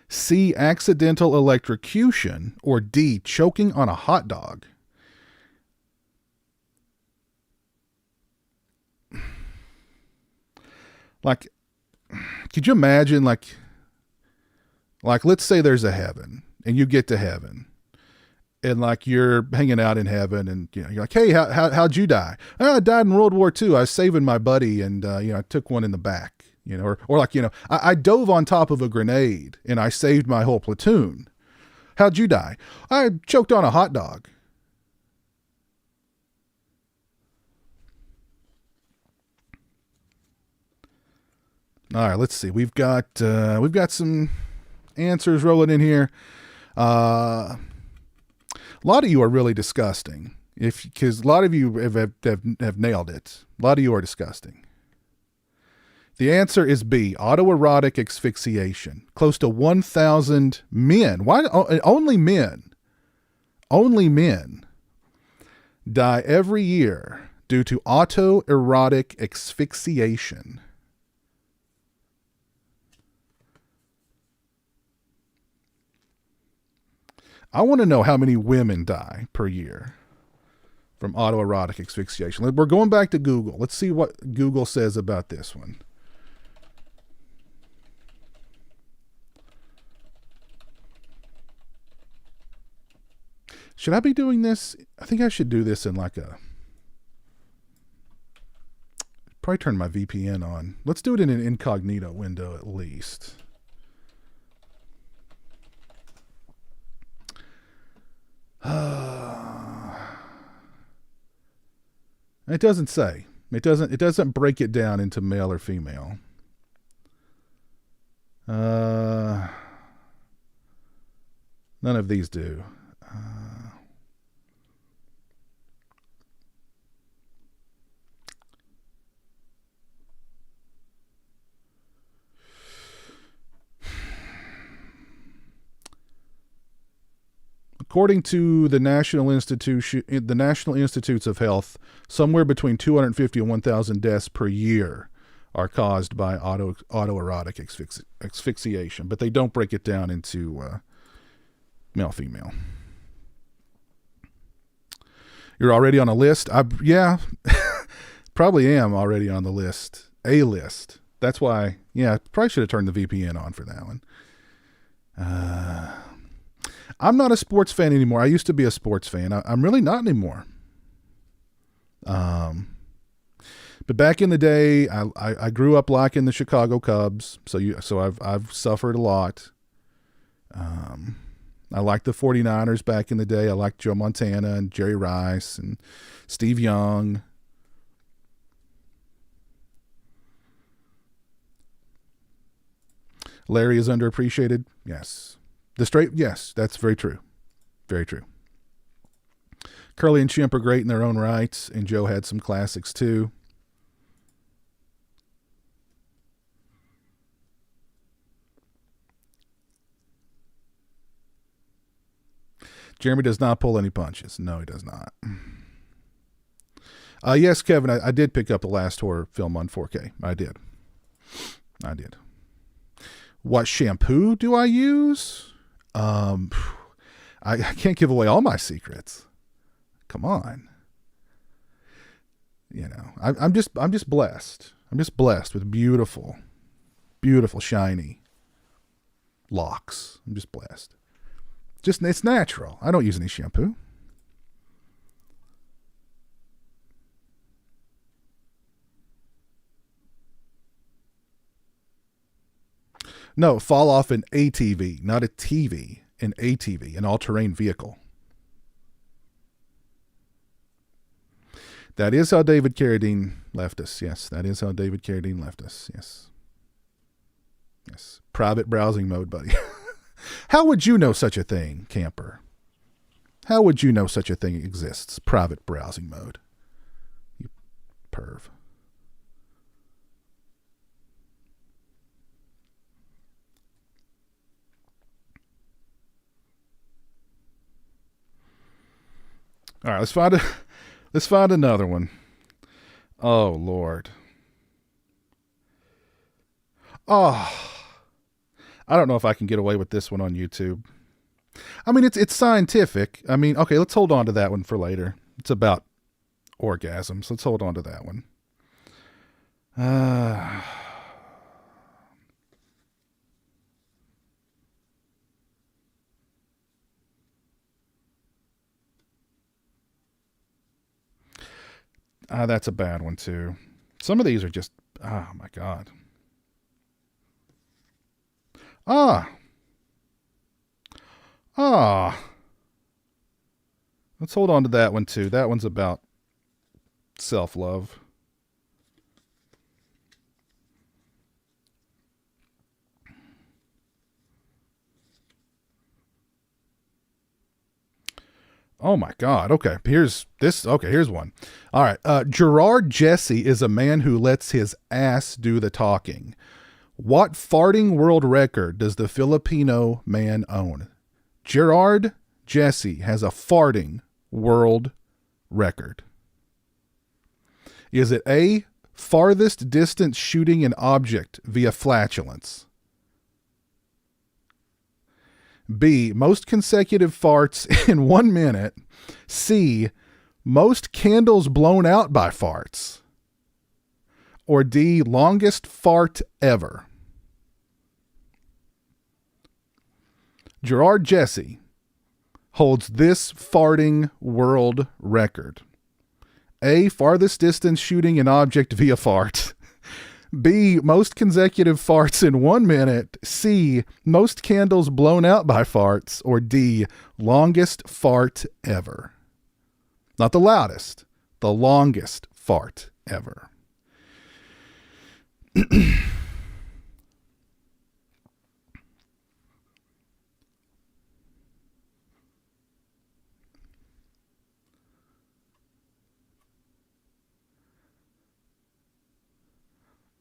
C, accidental electrocution, or D, choking on a hot dog. Like, could you imagine, like let's say there's a heaven and you get to heaven and like you're hanging out in heaven and you're like, hey, how'd you die? Oh, I died in World War II. I was saving my buddy and I took one in the back, or like, I dove on top of a grenade and I saved my whole platoon. How'd you die? I choked on a hot dog. All right, let's see. We've got some answers rolling in here. A lot of you are really disgusting. Because a lot of you have nailed it. A lot of you are disgusting. The answer is B, autoerotic asphyxiation. Close to 1,000 men. Why only men? Only men die every year due to autoerotic asphyxiation. I want to know how many women die per year from autoerotic asphyxiation. We're going back to Google. Let's see what Google says about this one. Should I be doing this? I think I should do this in like probably turn my VPN on. Let's do it in an incognito window at least. It doesn't say. It doesn't break it down into male or female. None of these do. According to the National Institutes of Health, somewhere between 250 and 1,000 deaths per year are caused by autoerotic asphyxiation, but they don't break it down into male, female. You're already on a list? Yeah, probably am already on the list. A list. That's why, yeah, probably should have turned the VPN on for that one. I'm not a sports fan anymore. I used to be a sports fan. I'm really not anymore. But back in the day, I grew up liking the Chicago Cubs, so I've suffered a lot. I liked the 49ers back in the day. I liked Joe Montana and Jerry Rice and Steve Young. Larry is underappreciated. Yes. Yes, that's very true. Very true. Curly and Chimp are great in their own rights, and Joe had some classics too. Jeremy does not pull any punches. No, he does not. Yes, Kevin, I did pick up the last horror film on 4K. I did. What shampoo do I use? I can't give away all my secrets. Come on. You know, I'm just blessed. I'm just blessed with beautiful, beautiful, shiny locks. I'm just blessed. It's natural. I don't use any shampoo. No, fall off an ATV, not a TV, an ATV, an all-terrain vehicle. That is how David Carradine left us. Yes, that is how David Carradine left us. Yes. Yes. Private browsing mode, buddy. How would you know such a thing, camper? How would you know such a thing exists? Private browsing mode. You perv. All right, let's find another one. Oh Lord. Oh, I don't know if I can get away with this one on YouTube. I mean, it's scientific. I mean, okay, let's hold on to that one for later. It's about orgasms. Let's hold on to that one. That's a bad one too. Some of these are just, oh my God. Let's hold on to that one too. That one's about self-love. Oh my God. Okay. Here's one. All right. Gerard Jesse is a man who lets his ass do the talking. What farting world record does the Filipino man own? Gerard Jesse has a farting world record. Is it A, farthest distance shooting an object via flatulence? B, most consecutive farts in 1 minute. C, most candles blown out by farts. Or D, longest fart ever. Gerard Jesse holds this farting world record. A, farthest distance shooting an object via fart. B, most consecutive farts in 1 minute. C, most candles blown out by farts. Or D, longest fart ever. Not the loudest, the longest fart ever.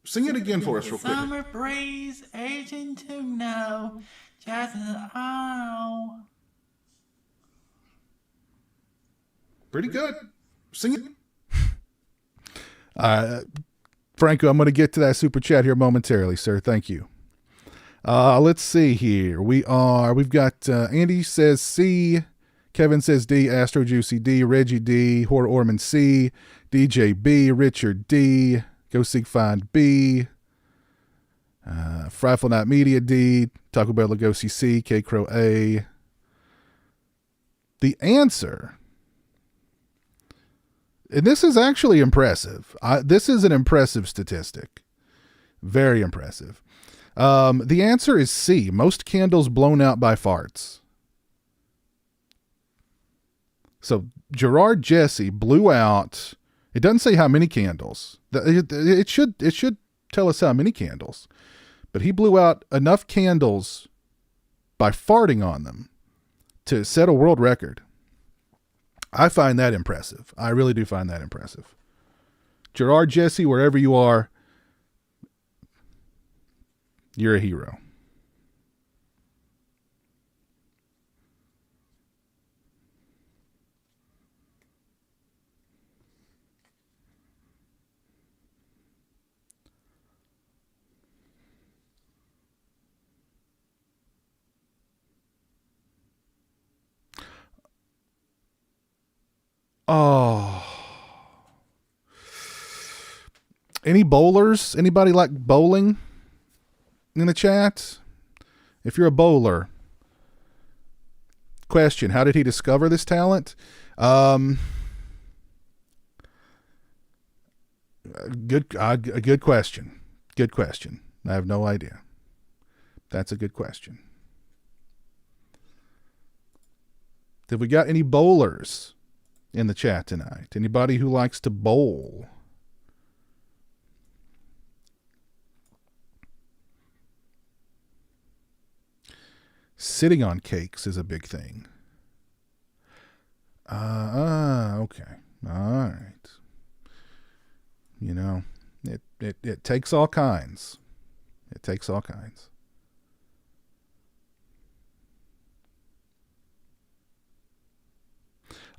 Sing it again for us real quick. Summer breeze, aging to know, just ow. Pretty good. Sing it. Franco, I'm going to get to that super chat here momentarily, sir. Thank you. Let's see here. We've got Andy says C, Kevin says D, Astro Juicy D, Reggie D, Horror Orman C, DJ B, Richard D, Go Seek Find B, Frightful Night Media D, Taco Bell Lugosi C, K Crow A. The answer, and this is actually impressive. This is an impressive statistic. Very impressive. The answer is C. Most candles blown out by farts. So Gerard Jesse blew out. It doesn't say how many candles. It should tell us how many candles. But he blew out enough candles by farting on them to set a world record. I find that impressive. I really do find that impressive. Gerard Jesse, wherever you are, you're a hero. Oh. Any bowlers? Anybody like bowling in the chat? If you're a bowler, question, how did he discover this talent? Good question. Good question. I have no idea. That's a good question. Have we got any bowlers in the chat tonight? Anybody who likes to bowl? Sitting on cakes is a big thing. Okay. All right. You know, it takes all kinds. It takes all kinds.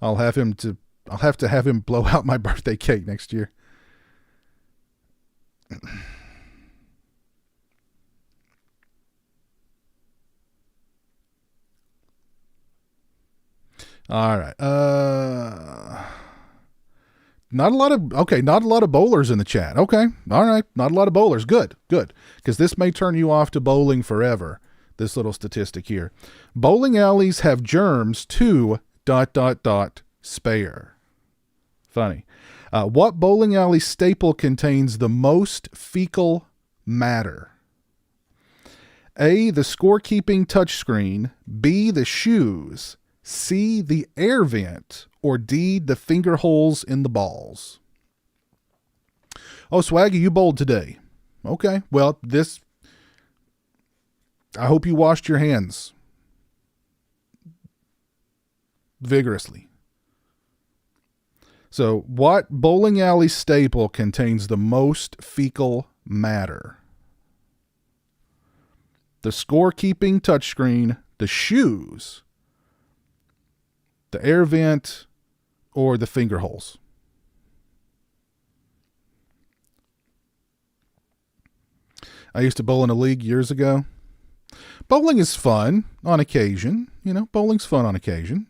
I'll have to have him blow out my birthday cake next year. All right. Not a lot of bowlers in the chat. Okay. All right. Not a lot of bowlers. Good. Because this may turn you off to bowling forever. This little statistic here. Bowling alleys have germs to ... spare. Funny. What bowling alley staple contains the most fecal matter? A, the scorekeeping touchscreen. B, the shoes. C, the air vent. Or D, the finger holes in the balls. Oh, Swaggy, you bowled today. Okay. Well, I hope you washed your hands vigorously. So, what bowling alley staple contains the most fecal matter? The scorekeeping touchscreen, the shoes, the air vent, or the finger holes? I used to bowl in a league years ago. Bowling is fun on occasion. You know, bowling's fun on occasion.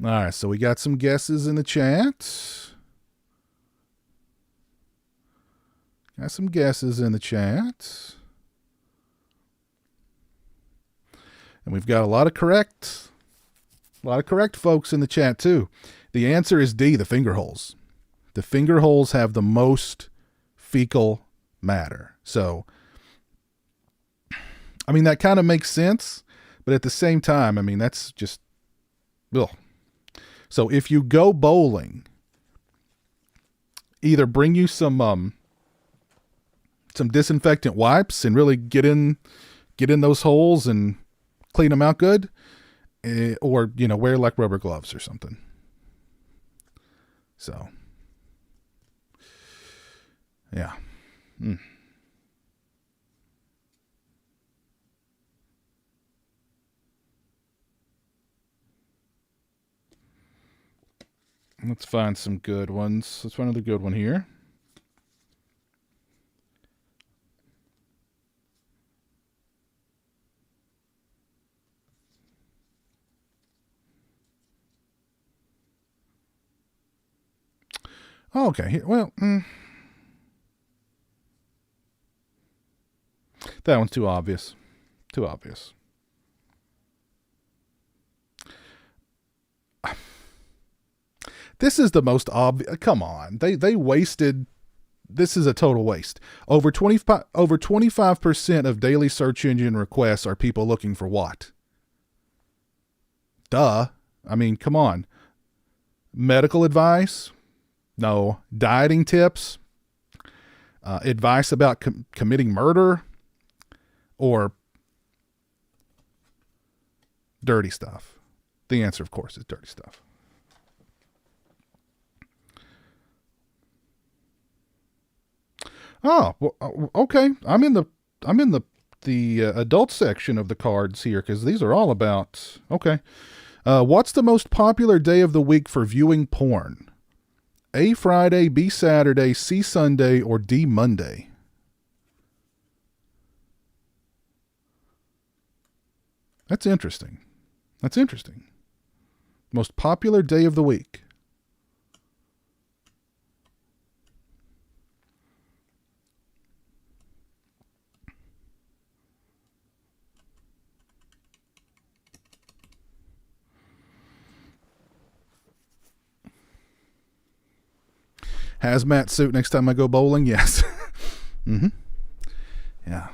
All right, so we got some guesses in the chat. Got some guesses in the chat. And we've got a lot of correct folks in the chat too. The answer is D, the finger holes. The finger holes have the most fecal matter. So, I mean, that kind of makes sense, but at the same time, I mean, that's just, ugh. So if you go bowling, either bring you some disinfectant wipes and really get in those holes and clean them out good, or, you know, wear like rubber gloves or something. So, Yeah. Mm. Let's find some good ones. Let's find another good one here. Oh, okay. Well, that one's too obvious. Too obvious. This is the most obvious. Come on. They wasted. This is a total waste. Over 25% of daily search engine requests are people looking for what? Duh. I mean, come on. Medical advice? No. Dieting tips? Advice about committing murder? Or dirty stuff? The answer, of course, is dirty stuff. Oh, well, okay. I'm in the adult section of the cards here because these are all about. Okay, what's the most popular day of the week for viewing porn? A Friday, B Saturday, C Sunday, or D Monday? That's interesting. That's interesting. Most popular day of the week. Hazmat suit next time I go bowling. Yes. Mm-hmm. Yeah.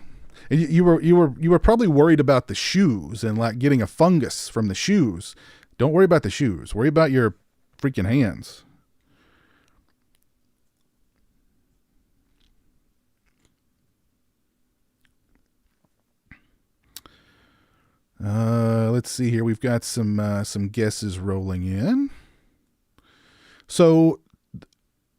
And you were probably worried about the shoes and like getting a fungus from the shoes. Don't worry about the shoes. Worry about your freaking hands. Let's see here. We've got some guesses rolling in. So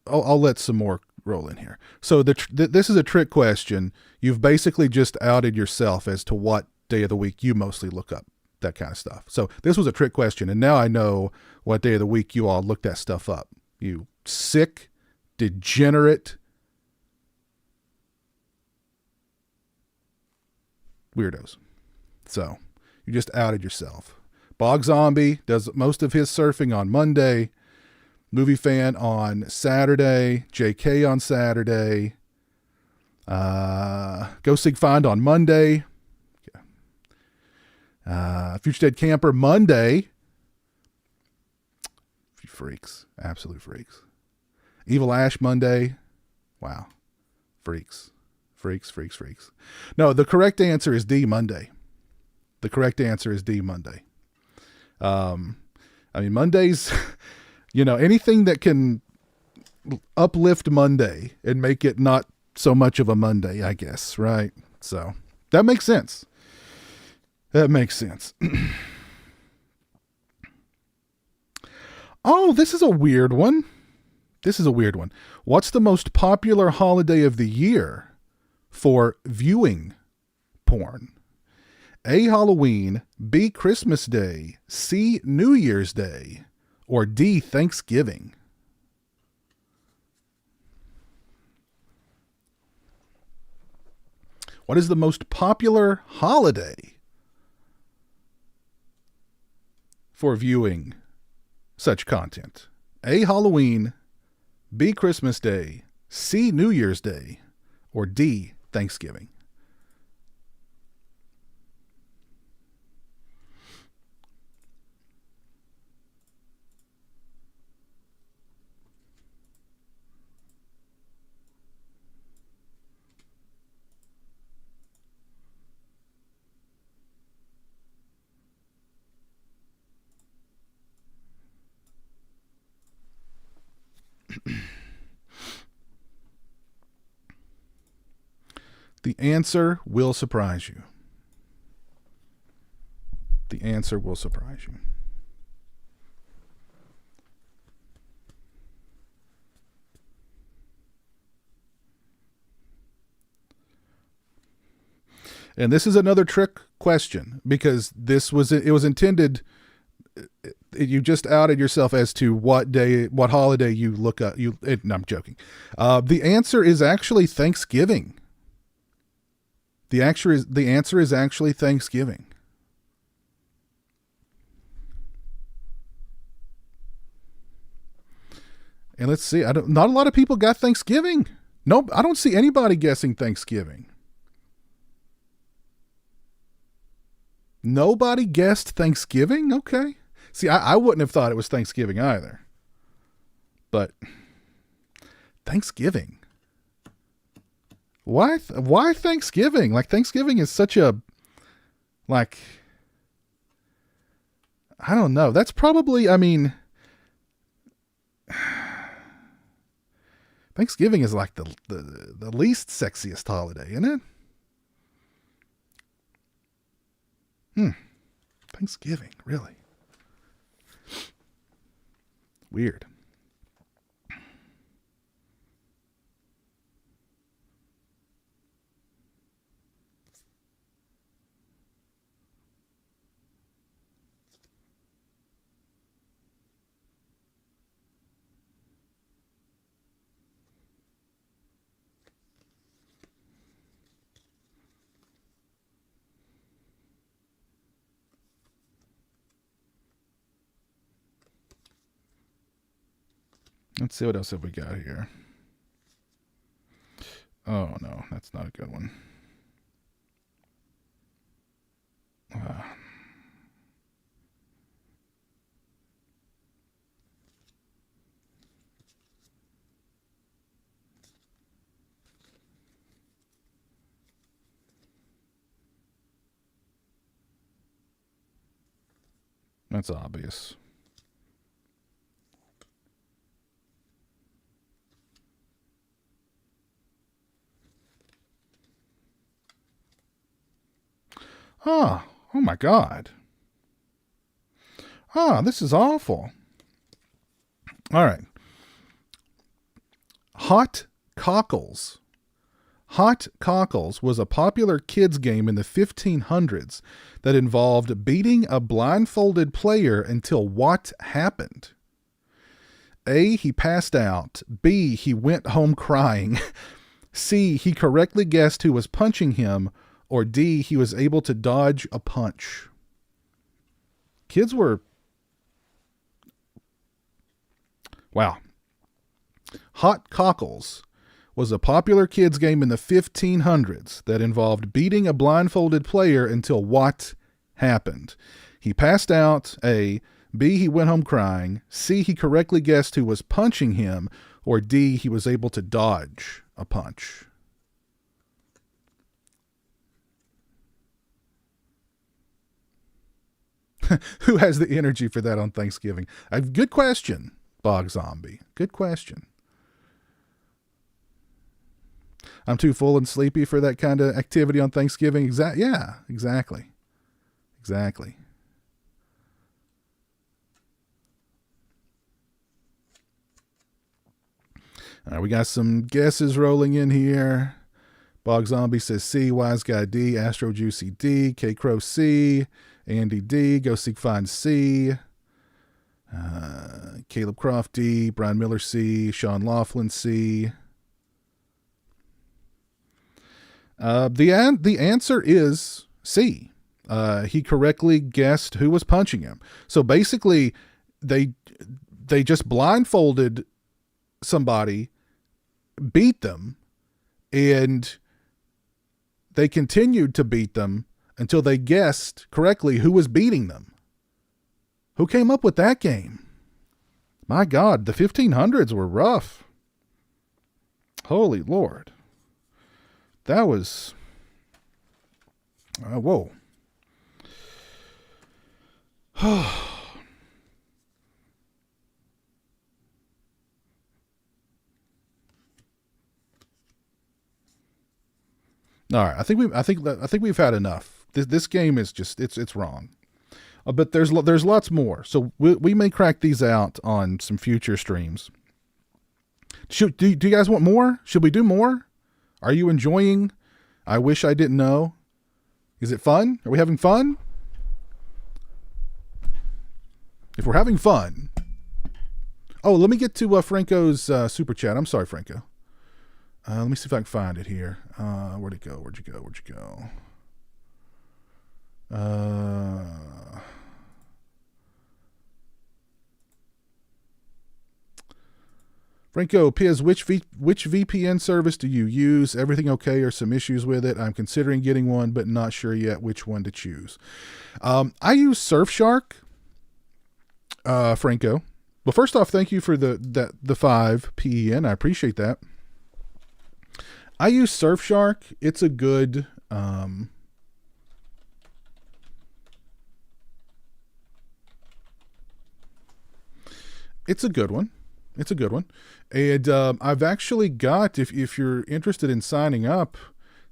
I'll let some more roll in here. So this is a trick question. You've basically just outed yourself as to what day of the week you mostly look up, that kind of stuff. So this was a trick question, and now I know what day of the week you all look that stuff up. You sick, degenerate weirdos. So you just outed yourself. Bog Zombie does most of his surfing on Monday. Movie Fan on Saturday. JK on Saturday. Go Sig Find on Monday. Future Dead Camper Monday. Freaks. Absolute freaks. Evil Ash Monday. Wow. Freaks. Freaks. No, the correct answer is D, Monday. The correct answer is D, Monday. I mean, Mondays, anything that can uplift Monday and make it not so much of a Monday, I guess, right? So that makes sense. Oh, this is a weird one. What's the most popular holiday of the year for viewing porn? A, Halloween, B, Christmas Day, C, New Year's Day, or D, Thanksgiving? What is the most popular holiday for viewing such content? A, Halloween, B, Christmas Day, C, New Year's Day, or D, Thanksgiving? The answer will surprise you. The answer will surprise you. And this is another trick question because it was intended. You just outed yourself as to what holiday you look up. No, I'm joking. The answer is actually Thanksgiving. The answer is actually Thanksgiving. And let's see. Not a lot of people got Thanksgiving. Nope, I don't see anybody guessing Thanksgiving. Nobody guessed Thanksgiving? Okay. See, I wouldn't have thought it was Thanksgiving either. But Thanksgiving. Why Thanksgiving? Like, Thanksgiving is such a, like, I don't know. That's probably, I mean, Thanksgiving is like the least sexiest holiday, isn't it? Thanksgiving, really? Weird. Let's see what else have we got here. Oh, no, that's not a good one. That's obvious. Oh my God. This is awful. All right. Hot Cockles. Hot Cockles was a popular kids game in the 1500s that involved beating a blindfolded player until what happened? A, he passed out. B, he went home crying. C, he correctly guessed who was punching him. Or D, he was able to dodge a punch. Kids were... Wow. Hot Cockles was a popular kids game in the 1500s that involved beating a blindfolded player until what happened? He passed out. A. B, he went home crying. C, he correctly guessed who was punching him. Or D, he was able to dodge a punch. Who has the energy for that on Thanksgiving? Good question, Bog Zombie. Good question. I'm too full and sleepy for that kind of activity on Thanksgiving. Yeah, exactly. Exactly. All right, we got some guesses rolling in here. Bog Zombie says C, Wise Guy D, Astro Juicy D, K Crow C, Andy D, Go Seek Find C, Caleb Croft D, Brian Miller C, Sean Laughlin C. The answer is C. He correctly guessed who was punching him. So basically, they just blindfolded somebody, beat them, and they continued to beat them until they guessed correctly who was beating them. Who came up with that game? My God, the 1500s were rough. Holy Lord. That was... whoa. All right, I think we've had enough. This game is just it's wrong, but there's lots more. So we may crack these out on some future streams. Do you guys want more? Should we do more? Are you enjoying? I wish I didn't know. Is it fun? Are we having fun? If we're having fun. Oh, let me get to Franco's super chat. I'm sorry, Franco. Let me see if I can find it here. Where'd it go? Where'd you go? Where'd you go? Franco, Piz, which VPN service do you use? Everything okay or some issues with it? I'm considering getting one, but not sure yet which one to choose. I use Surfshark, Franco. Well, first off, thank you for the 5 PEN. I appreciate that. I use Surfshark. It's a good it's a good one. It's a good one. And I've actually got, if you're interested in signing up,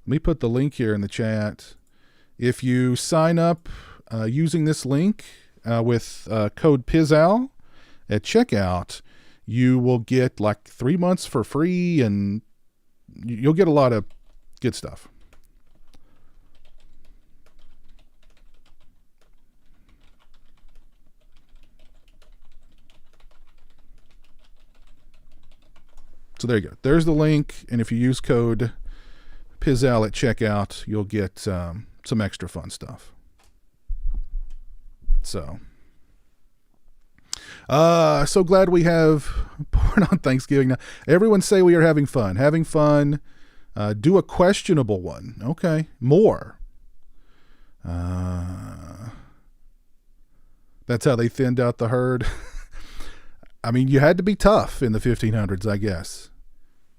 let me put the link here in the chat. If you sign up using this link with code PIZAL at checkout, you will get like 3 months for free, and you'll get a lot of good stuff. So there you go. There's the link, and if you use code PIZAL at checkout, you'll get some extra fun stuff. So glad we have porn on Thanksgiving now. Everyone say we are having fun. Having fun. Do a questionable one. Okay. More. That's how they thinned out the herd. I mean, you had to be tough in the 1500s, I guess.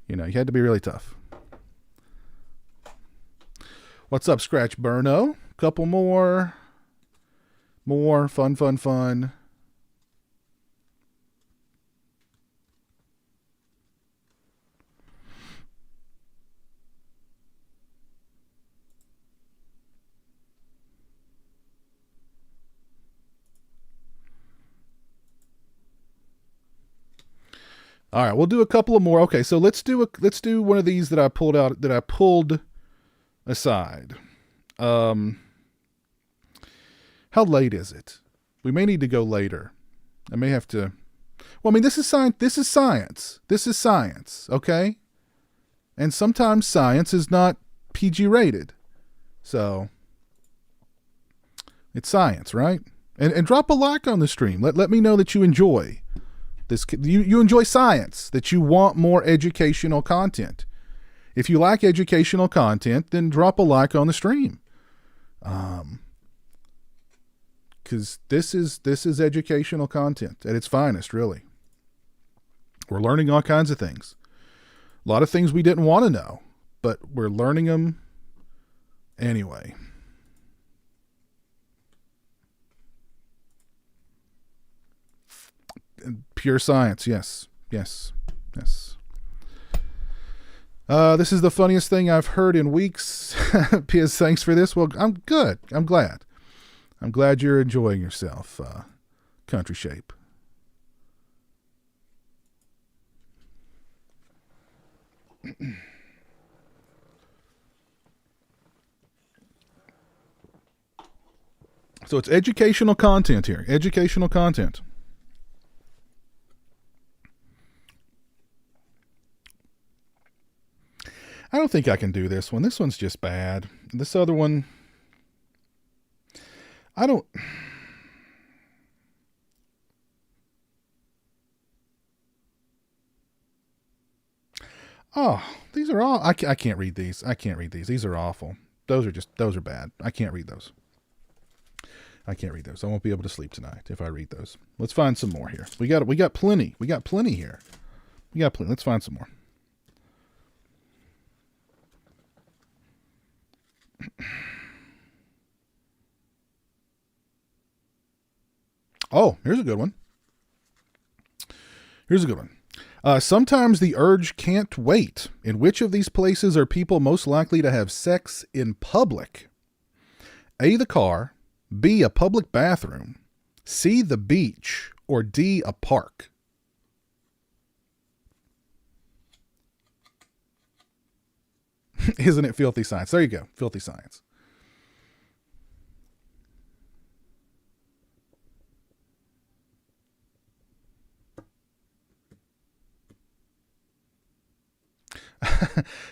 You know, you had to be really tough. What's up, Scratch Burno? Couple more. More. Fun. All right, we'll do a couple of more. Okay, so let's do one of these that I pulled aside. How late is it? We may need to go later. I may have to. Well, I mean, this is science. This is science. Okay, and sometimes science is not PG rated, so it's science, right? And drop a like on the stream. Let me know that you enjoy this. You enjoy science, that you want more educational content. If you like educational content, then drop a like on the stream. Because this is educational content at its finest, really. We're learning all kinds of things. A lot of things we didn't want to know, but we're learning them anyway. Pure science, yes. This is the funniest thing I've heard in weeks. P.S. Thanks for this. Well, I'm good. I'm glad you're enjoying yourself, Country Shape. So it's educational content here. Educational content. I don't think I can do this one. This one's just bad. This other one, I don't. Oh, these are all. I can't read these. I can't read these. These are awful. Those are bad. I can't read those. I won't be able to sleep tonight if I read those. Let's find some more here. We got plenty. We got plenty here. Let's find some more. Oh, here's a good one. Sometimes the urge can't wait. In which of these places are people most likely to have sex in public? A, the car. B, a public bathroom. C, the beach. Or D, a park. Isn't it filthy science? There you go. Filthy science.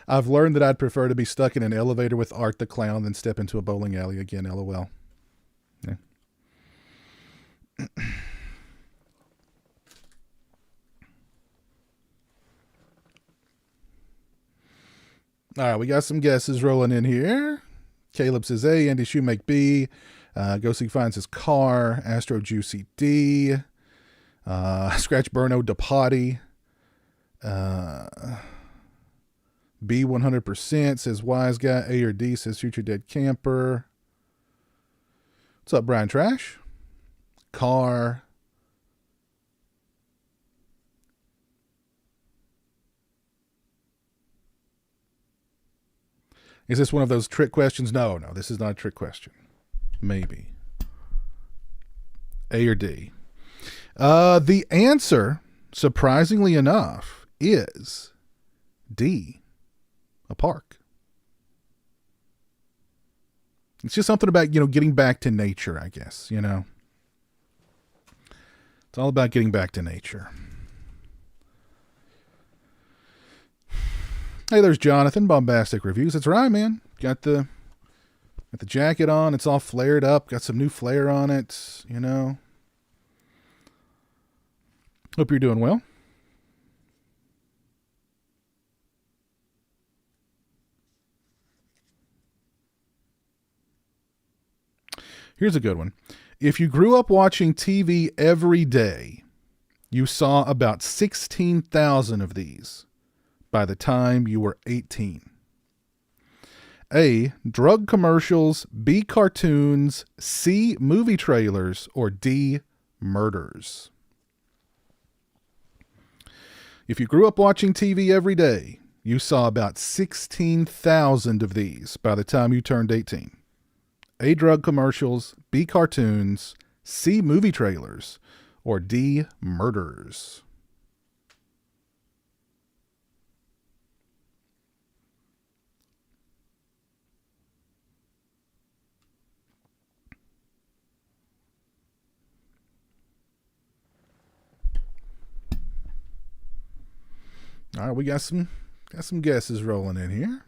I've learned that I'd prefer to be stuck in an elevator with Art the Clown than step into a bowling alley again, LOL. Yeah. All right, we got some guesses rolling in here. Caleb says A, Andy Shoemake B, Ghosty finds his car, Astro Juicy D, Scratch Burno DePotty, B 100% says Wise Guy, A or D says Future Dead Camper. What's up, Brian Trash? Car. Is this one of those trick questions? No, this is not a trick question. Maybe. A or D. The answer, surprisingly enough, is D, a park. It's just something about, getting back to nature, I guess, It's all about getting back to nature. Hey, there's Jonathan, Bombastic Reviews. That's right, man. Got the jacket on. It's all flared up. Got some new flare on it, Hope you're doing well. Here's a good one. If you grew up watching TV every day, you saw about 16,000 of these by the time you were 18. A, drug commercials, B, cartoons, C, movie trailers, or D, murders. If you grew up watching TV every day, you saw about 16,000 of these by the time you turned 18. A, drug commercials, B, cartoons, C, movie trailers, or D, murders. All right, we got some guesses rolling in here.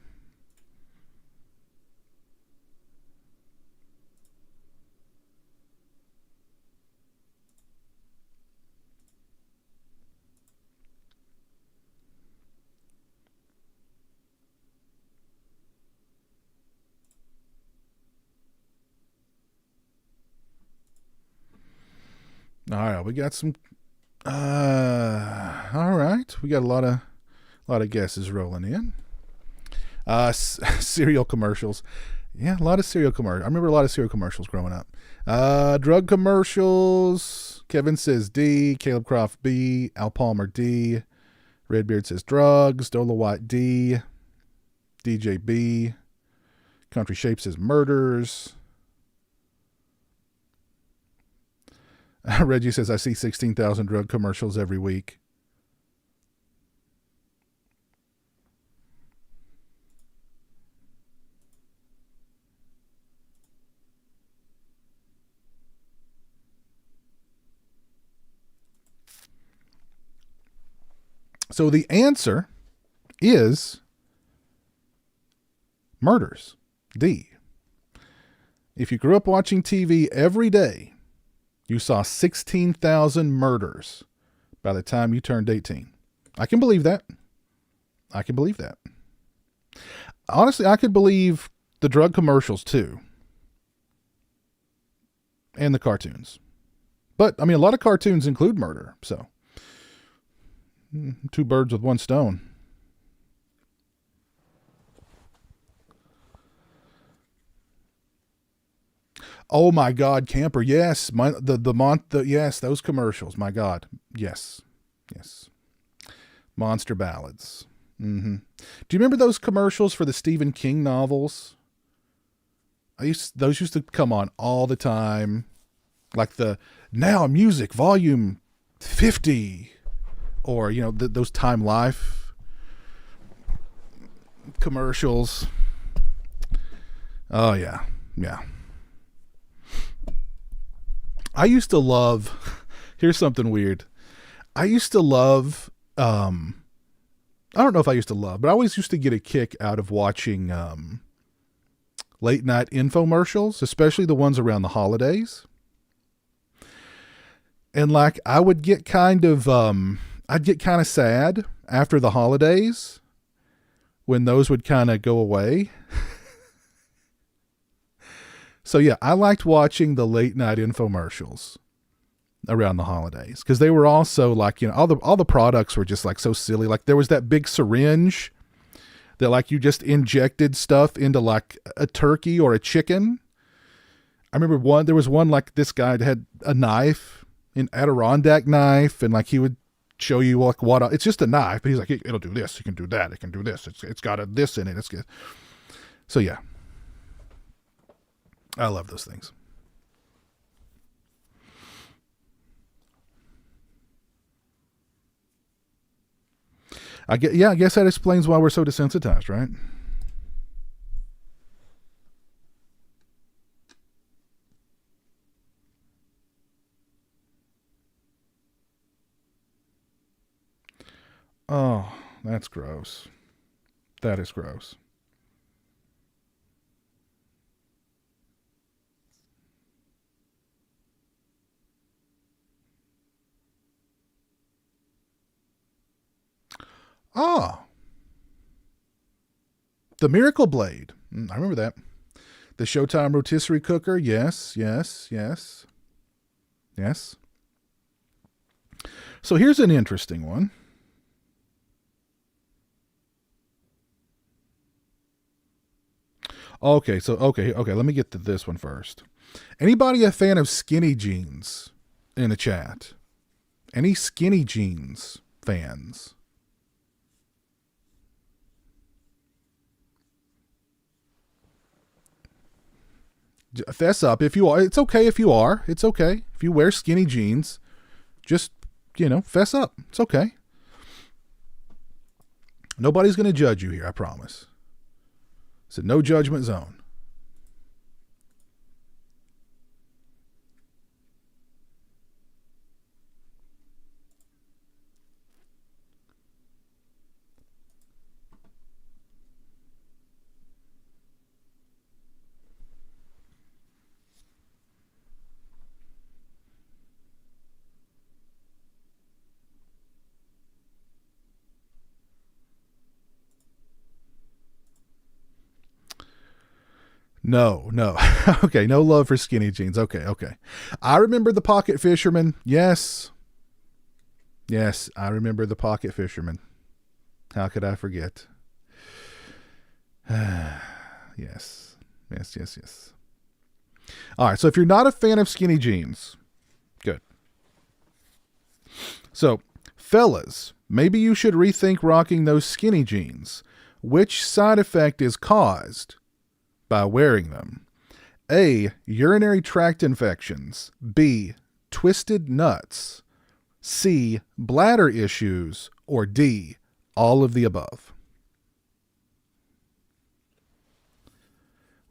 All right, we got some. All right, we got a lot of guesses rolling in. Cereal commercials. Yeah, a lot of cereal commercials. I remember a lot of cereal commercials growing up. Drug commercials. Kevin says D. Caleb Croft B. Al Palmer D. Redbeard says drugs. Dola White D. DJ B. Country Shape says murders. Reggie says I see 16,000 drug commercials every week. So the answer is murders. D. If you grew up watching TV every day, you saw 16,000 murders by the time you turned 18. I can believe that. Honestly, I could believe the drug commercials too. And the cartoons. But, a lot of cartoons include murder, so. Two birds with one stone. Oh my God, Camper! Yes, yes, those commercials. My God, yes. Monster ballads. Mm-hmm. Do you remember those commercials for the Stephen King novels? Those used to come on all the time, like the Now Music Volume 50, or those Time Life commercials. Oh yeah. I used to love, here's something weird. I used to love I don't know if I used to love, but I always used to get a kick out of watching late night infomercials, especially the ones around the holidays. And like I would get kind of I'd get kind of sad after the holidays when those would kind of go away. So yeah, I liked watching the late night infomercials around the holidays because they were also like, you know, all the products were just like so silly. Like there was that big syringe that like you just injected stuff into like a turkey or a chicken. I remember there was one like this guy that had a knife, an Adirondack knife, and like he would show you like it's just a knife, but he's like, it'll do this, you can do that, it can do this, it's got this in it, it's good. So yeah, I love those things. I guess that explains why we're so desensitized, right? Oh, that's gross. That is gross. Ah, the Miracle Blade. I remember that. The Showtime rotisserie cooker. Yes. So here's an interesting one. Okay, let me get to this one first. Anybody a fan of skinny jeans in the chat? Any skinny jeans fans? Fess up if you are. It's okay if you are. It's okay if you wear skinny jeans. Just, fess up. It's okay. Nobody's going to judge you here, I promise. It's a no judgment zone. No. Okay, no love for skinny jeans. Okay. I remember the Pocket Fisherman. Yes, I remember the Pocket Fisherman. How could I forget? Yes. All right, so if you're not a fan of skinny jeans, good. So, fellas, maybe you should rethink rocking those skinny jeans. Which side effect is caused by wearing them? A, urinary tract infections. B, twisted nuts. C, bladder issues. Or D, all of the above.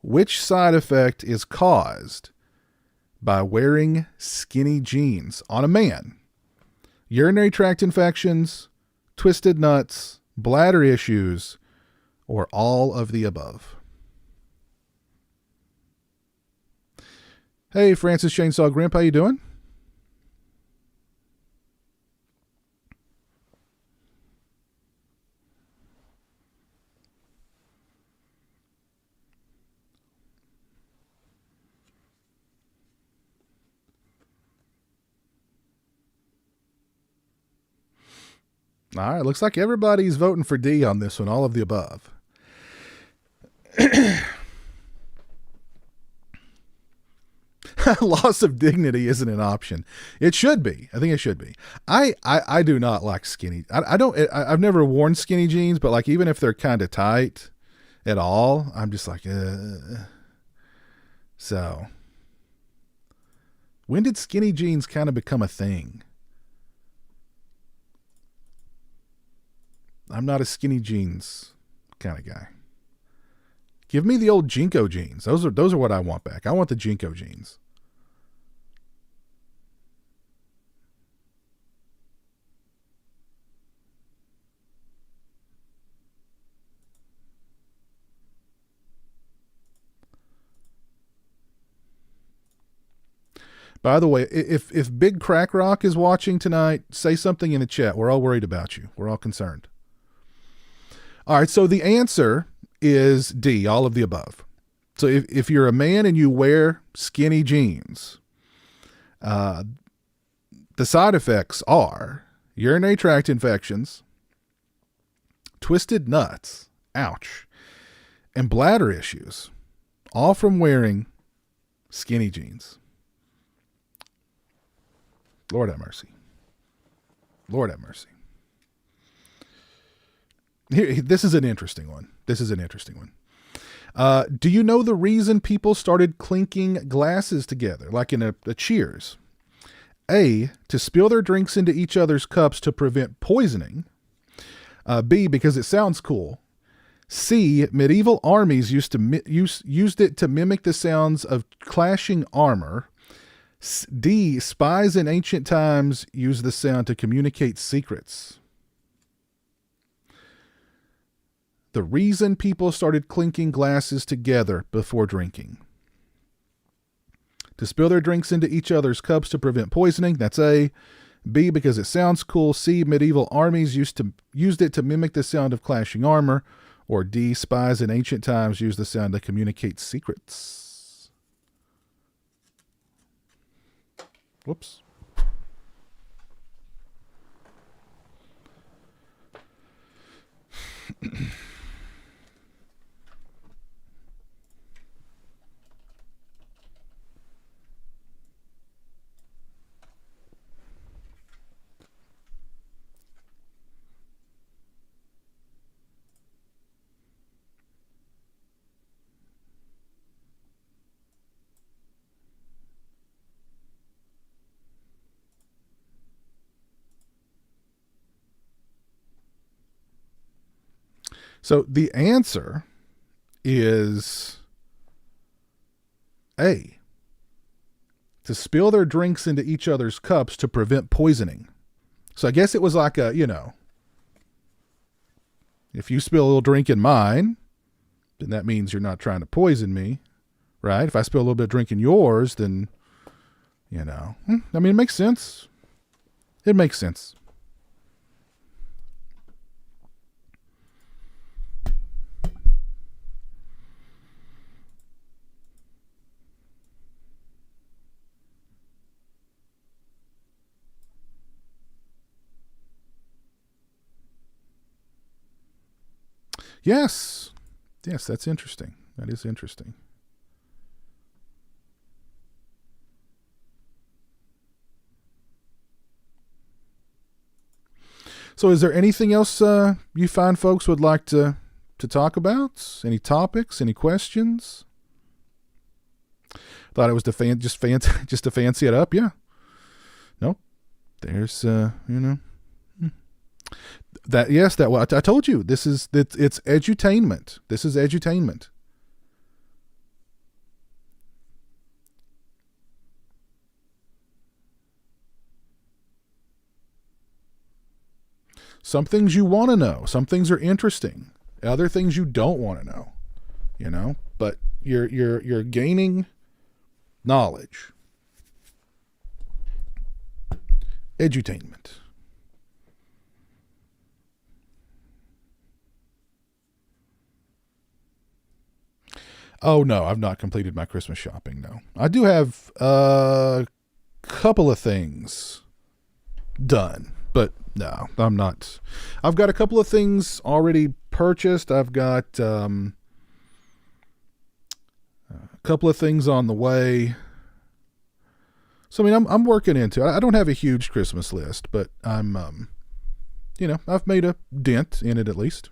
Which side effect is caused by wearing skinny jeans on a man? Urinary tract infections, twisted nuts, bladder issues, or all of the above? Hey, Francis Chainsaw Grimp, how you doing? All right, looks like everybody's voting for D on this one, all of the above. Loss of dignity isn't an option. It should be. I think it should be. I do not like skinny. I've never worn skinny jeans, but like even if they're kind of tight at all, I'm just like, So when did skinny jeans kind of become a thing? I'm not a skinny jeans kind of guy. Give me the old Jinko jeans. Those are what I want back. I want the Jinko jeans. By the way, if Big Crack Rock is watching tonight, say something in the chat. We're all worried about you. We're all concerned. All right, so the answer is D, all of the above. So if you're a man and you wear skinny jeans, the side effects are urinary tract infections, twisted nuts, ouch, and bladder issues, all from wearing skinny jeans. Lord have mercy. Lord have mercy. Here, this is an interesting one. Do you know the reason people started clinking glasses together, like in a cheers? A, to spill their drinks into each other's cups to prevent poisoning. B, because it sounds cool. C, medieval armies used it to mimic the sounds of clashing armor. D, spies in ancient times used the sound to communicate secrets. The reason people started clinking glasses together before drinking. To spill their drinks into each other's cups to prevent poisoning. That's A. B, because it sounds cool. C, medieval armies used it to mimic the sound of clashing armor. Or D, spies in ancient times used the sound to communicate secrets. Whoops. So the answer is A, to spill their drinks into each other's cups to prevent poisoning. So I guess it was like a, if you spill a little drink in mine, then that means you're not trying to poison me, right? If I spill a little bit of drink in yours, then, I mean, it makes sense. It makes sense. Yes, that's interesting. That is interesting. So is there anything else you find folks would like to talk about? Any topics, any questions? Thought it was just to fancy it up. Yeah. Nope. There's, I told you, it's edutainment. This is edutainment. Some things you want to know. Some things are interesting. Other things you don't want to know. But you're gaining knowledge. Edutainment. Oh, no, I've not completed my Christmas shopping, no. I do have a couple of things done, but no, I'm not. I've got a couple of things already purchased. I've got a couple of things on the way. So, I mean, I'm working into it. I don't have a huge Christmas list, but I'm, I've made a dent in it at least.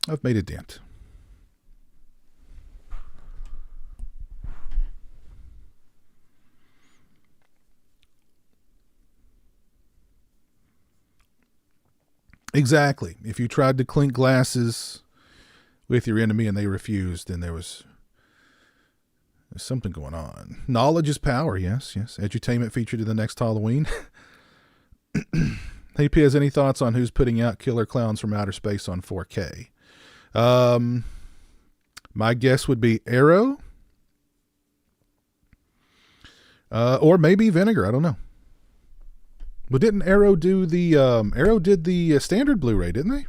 I've made a dent. Exactly. If you tried to clink glasses with your enemy and they refused, then there's something going on. Knowledge is power. Yes. Edutainment featured in the next Halloween. Hey, Piz, any thoughts on who's putting out Killer Clowns from Outer Space on 4K? My guess would be Arrow. Or maybe Vinegar. I don't know. But didn't Arrow do the Arrow did the standard Blu-ray, didn't they?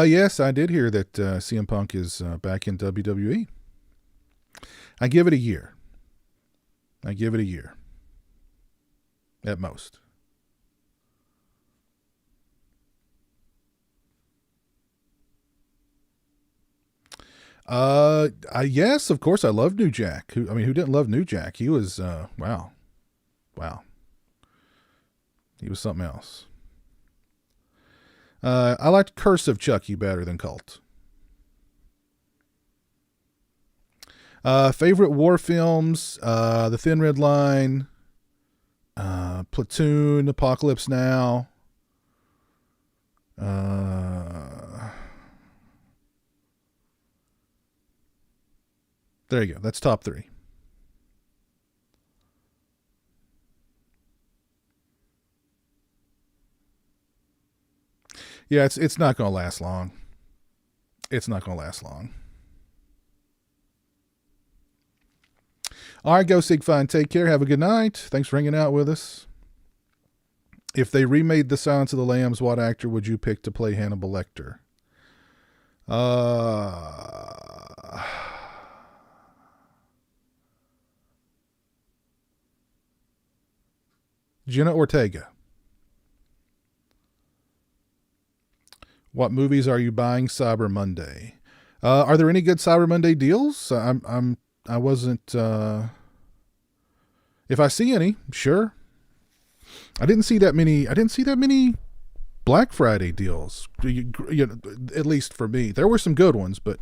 Yes, I did hear that CM Punk is back in WWE. I give it a year. At most. Yes, of course, I love New Jack. Who didn't love New Jack? He was, wow. He was something else. I liked Curse of Chucky better than Cult. Favorite war films, The Thin Red Line, Platoon, Apocalypse Now. There you go. That's top 3. Yeah, it's not going to last long. All right, go Sigfine. Take care. Have a good night. Thanks for hanging out with us. If they remade The Silence of the Lambs, what actor would you pick to play Hannibal Lecter? Jenna Ortega. What movies are you buying Cyber Monday? Are there any good Cyber Monday deals? I wasn't. If I see any, sure. I didn't see that many Black Friday deals. At least for me, there were some good ones, but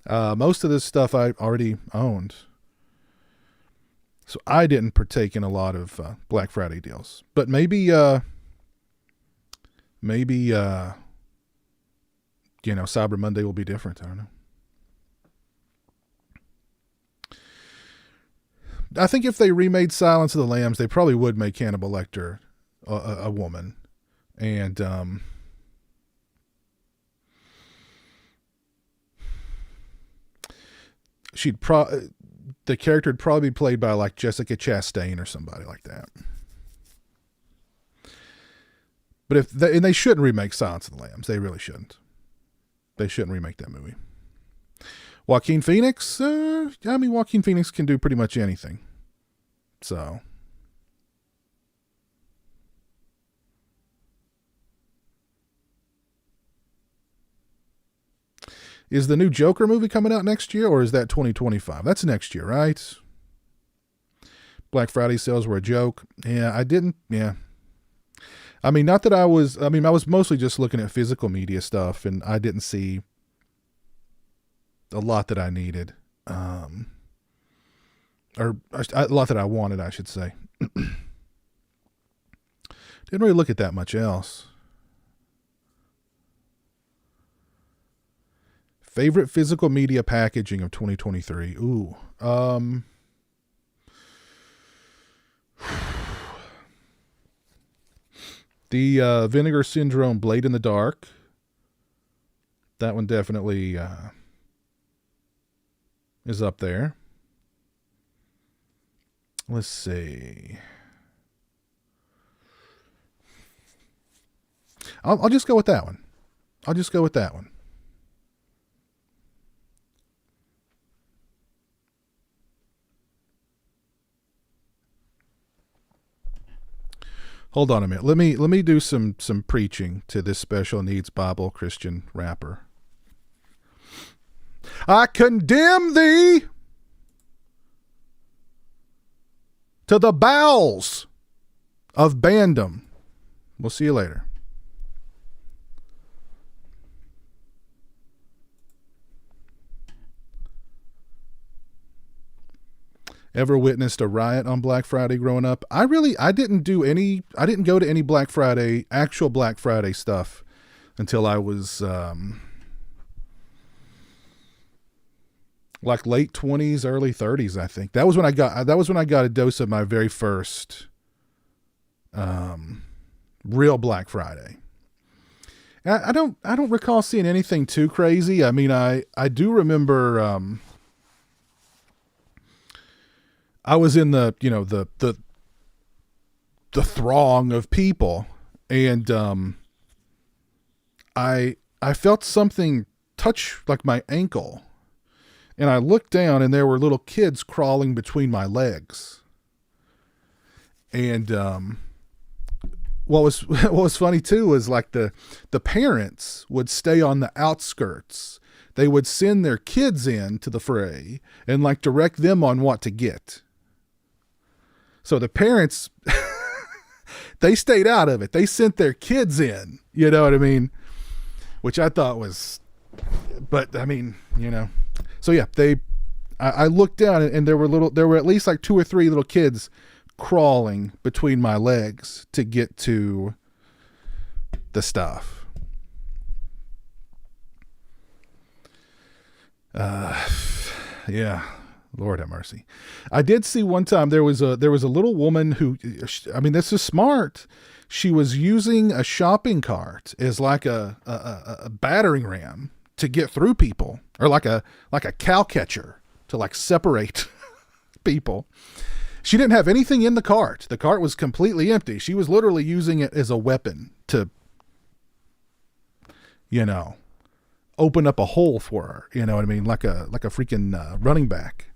most of this stuff I already owned. So I didn't partake in a lot of Black Friday deals. But maybe Cyber Monday will be different. I don't know. I think if they remade Silence of the Lambs, they probably would make Hannibal Lecter a woman. And the character would probably be played by like Jessica Chastain or somebody like that. But they shouldn't remake Silence of the Lambs. They really shouldn't. They shouldn't remake that movie. Joaquin Phoenix, Joaquin Phoenix can do pretty much anything. So. Is the new Joker movie coming out next year, or is that 2025? That's next year, right? Black Friday sales were a joke. Yeah, I was mostly just looking at physical media stuff, and I didn't see a lot that I needed. Or a lot that I wanted, I should say. Didn't really look at that much else. Favorite physical media packaging of 2023? Ooh. The Vinegar Syndrome Blade in the Dark. That one definitely is up there. Let's see. I'll just go with that one. Hold on a minute. Let me do some preaching to this special needs Bible Christian rapper. I condemn thee to the bowels of bandom. We'll see you later. Ever witnessed a riot on Black Friday growing up? I didn't go to any actual Black Friday stuff until I was like late 20s, early 30s, I think. That was when I got a dose of my very first real Black Friday. I don't recall seeing anything too crazy. I mean, I do remember I was in the, you know, the throng of people, and I felt something touch like my ankle, and I looked down, and there were little kids crawling between my legs. And what was funny too was like the parents would stay on the outskirts. They would send their kids in to the fray and like direct them on what to get. So the parents, they stayed out of it. They sent their kids in, you know what I mean? Which I thought was, but I mean, you know, so yeah, I looked down, and there were at least like 2 or 3 little kids crawling between my legs to get to the stuff. Yeah, Lord have mercy. I did see one time there was a little woman who, I mean, this is smart. She was using a shopping cart as like a battering ram to get through people, or like a cow catcher to like separate people. She didn't have anything in the cart. The cart was completely empty. She was literally using it as a weapon to, you know, open up a hole for her. You know what I mean? Like a freaking running back.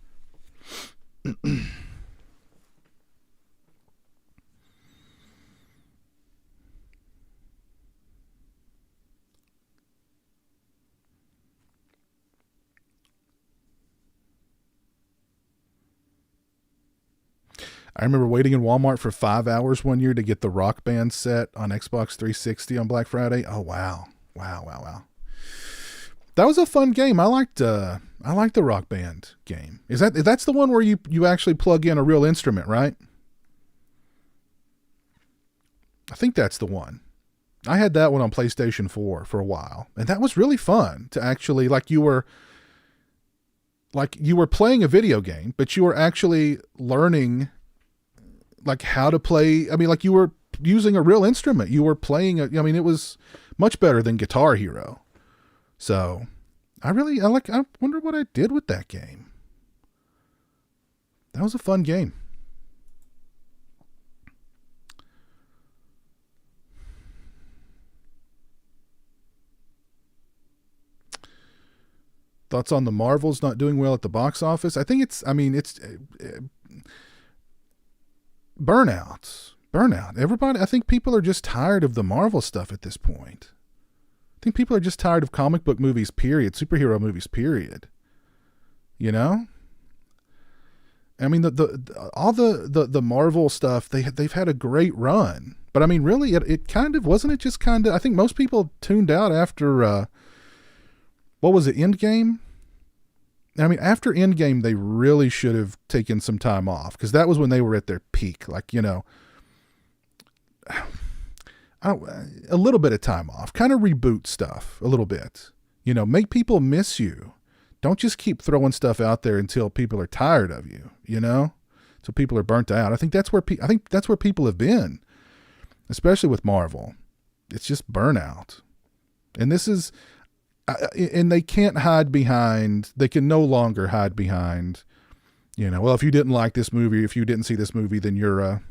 I remember waiting in Walmart for 5 hours one year to get the Rock Band set on Xbox 360 on Black Friday. Oh, wow. Wow. That was a fun game. I liked the Rock Band game. That's the one where you actually plug in a real instrument, right? I think that's the one. I had that one on PlayStation 4 for a while, and that was really fun to actually, like you were playing a video game, but you were actually learning like how to play. I mean, like you were using a real instrument. You were playing I mean, it was much better than Guitar Hero. So I wonder what I did with that game. That was a fun game. Thoughts on the Marvels not doing well at the box office? I think it's burnout. Everybody, I think people are just tired of the Marvel stuff at this point. I think people are just tired of comic book movies, period. Superhero movies, period. You know? I mean, all the Marvel stuff, they've had a great run. But I mean, really, it kind of, wasn't it just kind of, I think most people tuned out after, what was it, Endgame? I mean, after Endgame, they really should have taken some time off, because that was when they were at their peak. Like, you know, a little bit of time off, kind of reboot stuff a little bit, you know, make people miss you. Don't just keep throwing stuff out there until people are tired of you, you know, so people are burnt out. I think that's where people have been, especially with Marvel. It's just burnout. And this is, and they can't hide behind, they can no longer hide behind, you know, well, if you didn't like this movie, if you didn't see this movie, then you're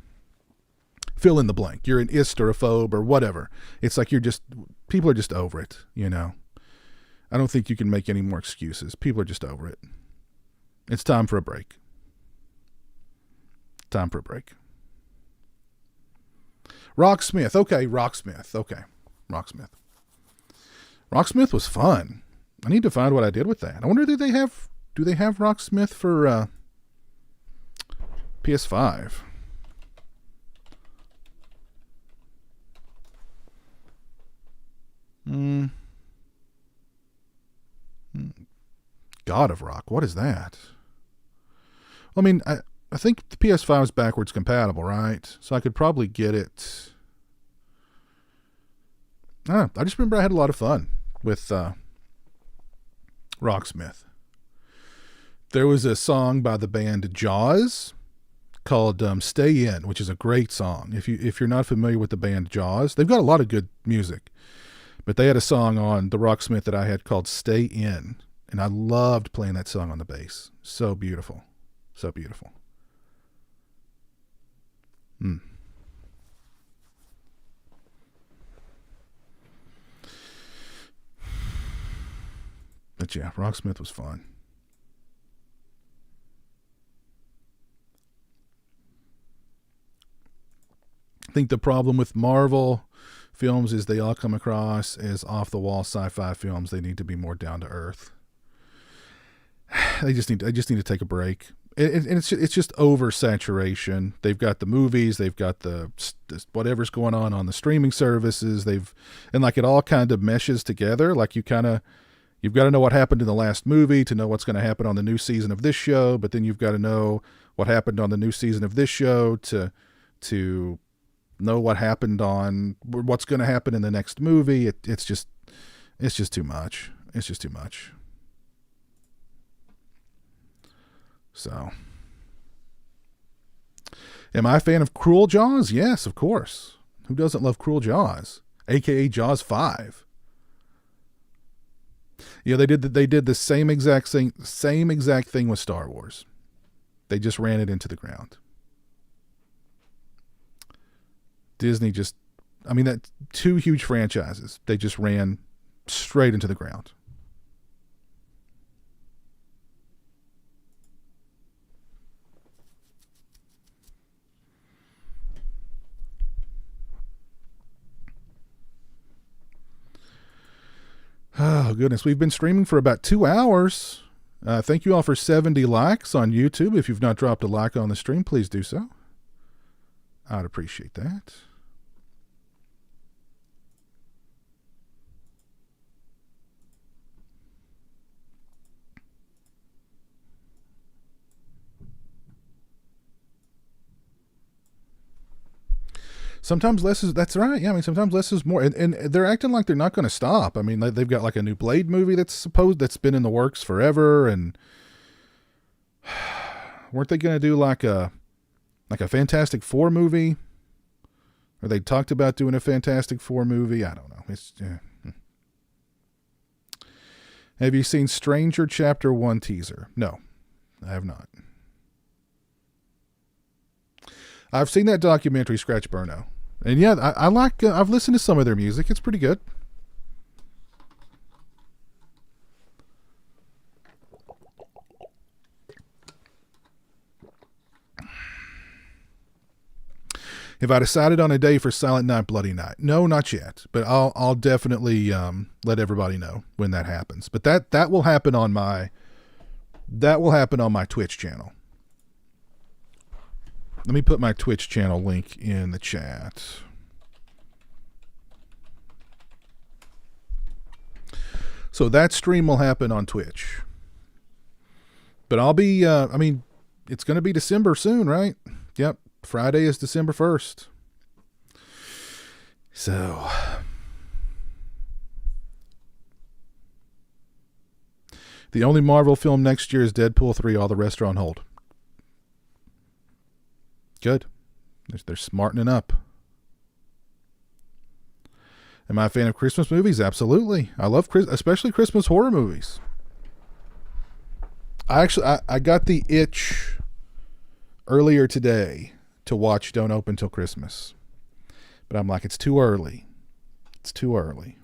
fill in the blank. You're an ist or a phobe or whatever. It's like people are just over it, you know. I don't think you can make any more excuses. People are just over it. It's time for a break. Rocksmith. Okay, Rocksmith. Rocksmith was fun. I need to find what I did with that. I wonder, do they have Rocksmith for PS5? God of Rock. What is that? I mean, I think the PS5 is backwards compatible, right? So I could probably get it. I don't know. I just remember I had a lot of fun with Rocksmith. There was a song by the band Jaws called "Stay In," which is a great song. If you're not familiar with the band Jaws, they've got a lot of good music, but they had a song on the Rocksmith that I had called "Stay In," and I loved playing that song on the bass. So beautiful, so beautiful. But yeah, Rocksmith was fun. I think the problem with Marvel films is they all come across as off-the-wall sci-fi films. They need to be more down to earth. I just need to take a break. And it's just oversaturation. They've got the movies, they've got the whatever's going on the streaming services. And like it all kind of meshes together. Like you've got to know what happened in the last movie to know what's going to happen on the new season of this show, but then you've got to know what happened on the new season of this show to know what happened on what's going to happen in the next movie. It's just too much. It's just too much. So, am I a fan of Cruel Jaws? Yes, of course. Who doesn't love Cruel Jaws? AKA Jaws 5. Yeah, they did the same exact thing with Star Wars. They just ran it into the ground. Disney that two huge franchises, they just ran straight into the ground. Oh, goodness. We've been streaming for about 2 hours. Thank you all for 70 likes on YouTube. If you've not dropped a like on the stream, please do so. I'd appreciate that. Sometimes less is, that's right. Yeah, I mean, sometimes less is more. And they're acting like they're not going to stop. I mean, they've got like a new Blade movie that's been in the works forever. And weren't they going to do like a Fantastic Four movie? Or they talked about doing a Fantastic Four movie? I don't know. Have you seen Stranger Chapter 1 teaser? No, I have not. I've seen that documentary, Scratch Burno. And yeah, I like, I've listened to some of their music. It's pretty good. Have I decided on a day for Silent Night, Bloody Night? No, not yet. But I'll definitely let everybody know when that happens. But that will happen on my Twitch channel. Let me put my Twitch channel link in the chat. So that stream will happen on Twitch. But I'll be, it's going to be December soon, right? Yep. Friday is December 1st. So, the only Marvel film next year is Deadpool 3. All the rest are on hold. Good. They're smartening up. Am I a fan of Christmas movies? Absolutely. I love especially Christmas horror movies. I got the itch earlier today to watch Don't Open Till Christmas. But I'm like, it's too early. It's too early.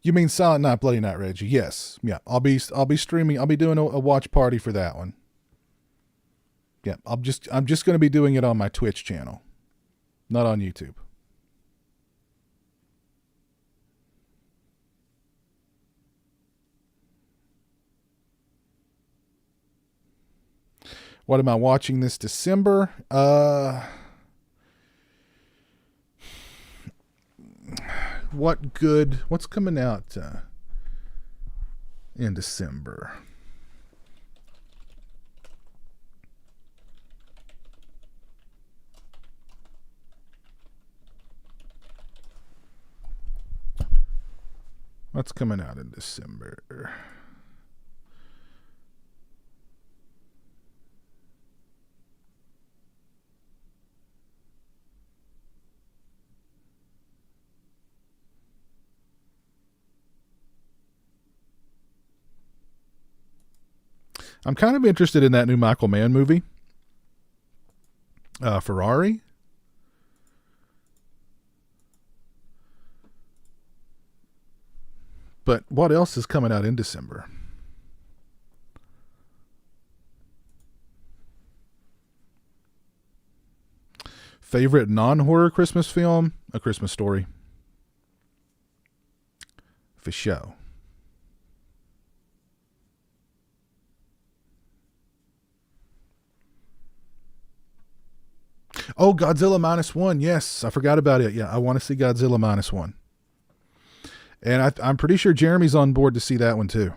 You mean Silent Night, Bloody Night, Reggie? Yes. Yeah. I'll be streaming. I'll be doing a watch party for that one. Yeah. I'm just going to be doing it on my Twitch channel, not on YouTube. What am I watching this December? What's coming out in December? What's coming out in December? I'm kind of interested in that new Michael Mann movie, Ferrari. But what else is coming out in December? Favorite non-horror Christmas film? A Christmas Story. For show. Oh, Godzilla -1. Yes, I forgot about it. Yeah, I want to see Godzilla -1. And I'm pretty sure Jeremy's on board to see that one too.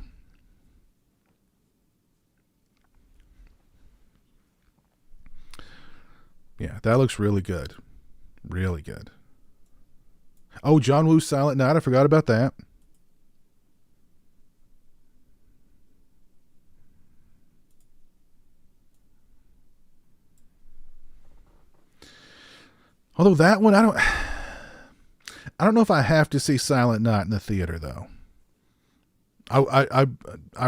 Yeah, that looks really good. Really good. Oh, John Woo's Silent Night. I forgot about that. Although that one, I don't know if I have to see Silent Night in the theater though. I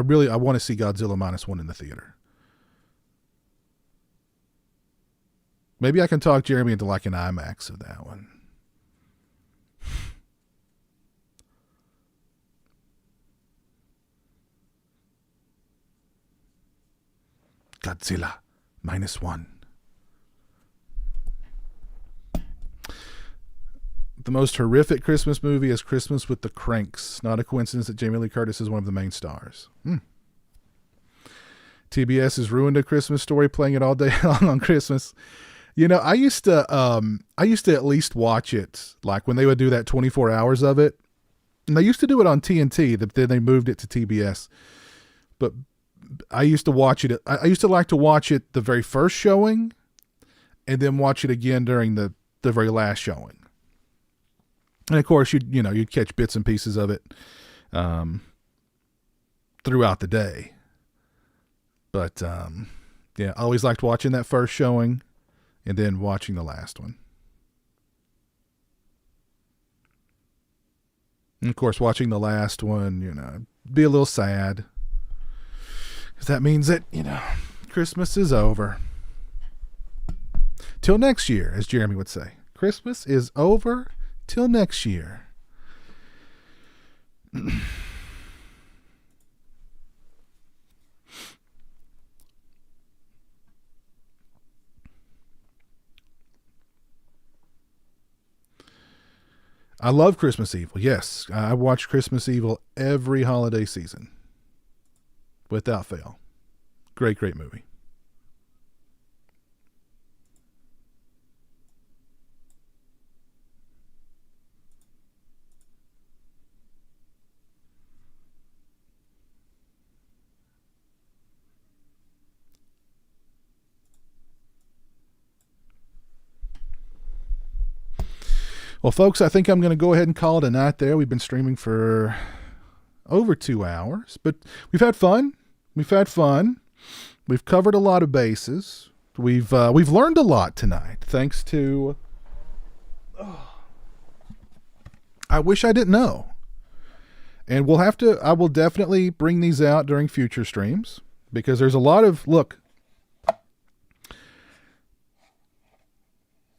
really want to see Godzilla -1 in the theater. Maybe I can talk Jeremy into like an IMAX of that one. Godzilla -1. The most horrific Christmas movie is Christmas with the Cranks. Not a coincidence that Jamie Lee Curtis is one of the main stars. TBS has ruined A Christmas Story, playing it all day long on Christmas. You know, I used to at least watch it, like when they would do that 24 hours of it. And they used to do it on TNT, but then they moved it to TBS. But I used to watch it. I used to like to watch it the very first showing, and then watch it again during the very last showing. And of course, you'd catch bits and pieces of it throughout the day. But yeah, I always liked watching that first showing and then watching the last one. And of course, watching the last one, be a little sad. Because that means that, Christmas is over. Till next year, as Jeremy would say. Christmas is over till next year. I love Christmas Evil. Yes, I watch Christmas Evil every holiday season. Without fail. Great, great movie. Well, folks, I think I'm going to go ahead and call it a night there. We've been streaming for over 2 hours, but we've had fun. We've covered a lot of bases. We've learned a lot tonight, thanks to. I wish I didn't know. And I will definitely bring these out during future streams because there's a lot of, look,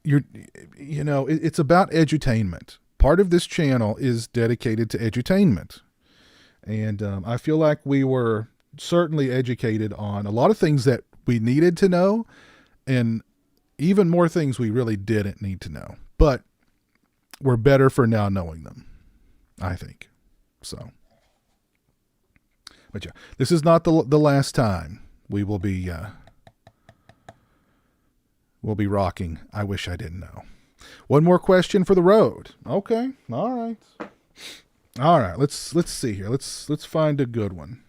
it's about edutainment. Part of this channel is dedicated to edutainment. And I feel like we were certainly educated on a lot of things that we needed to know and even more things we really didn't need to know. But we're better for now knowing them, I think. So, but yeah, this is not the last time we will be will be rocking I Wish I Didn't Know. One more question for the road. Okay. All right. All right. Let's see here. Let's find a good one.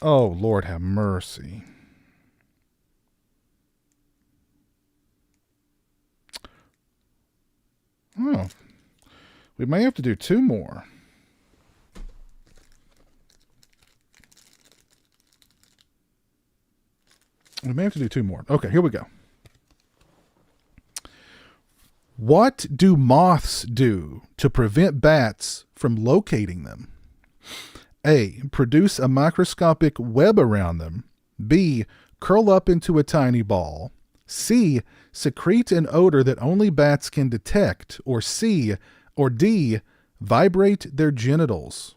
Oh, Lord have mercy. Oh, we may have to do two more. We may have to do two more. Okay, here we go. What do moths do to prevent bats from locating them? A. Produce a microscopic web around them. B. Curl up into a tiny ball. C. Secrete an odor that only bats can detect. Or C. Or D. Vibrate their genitals.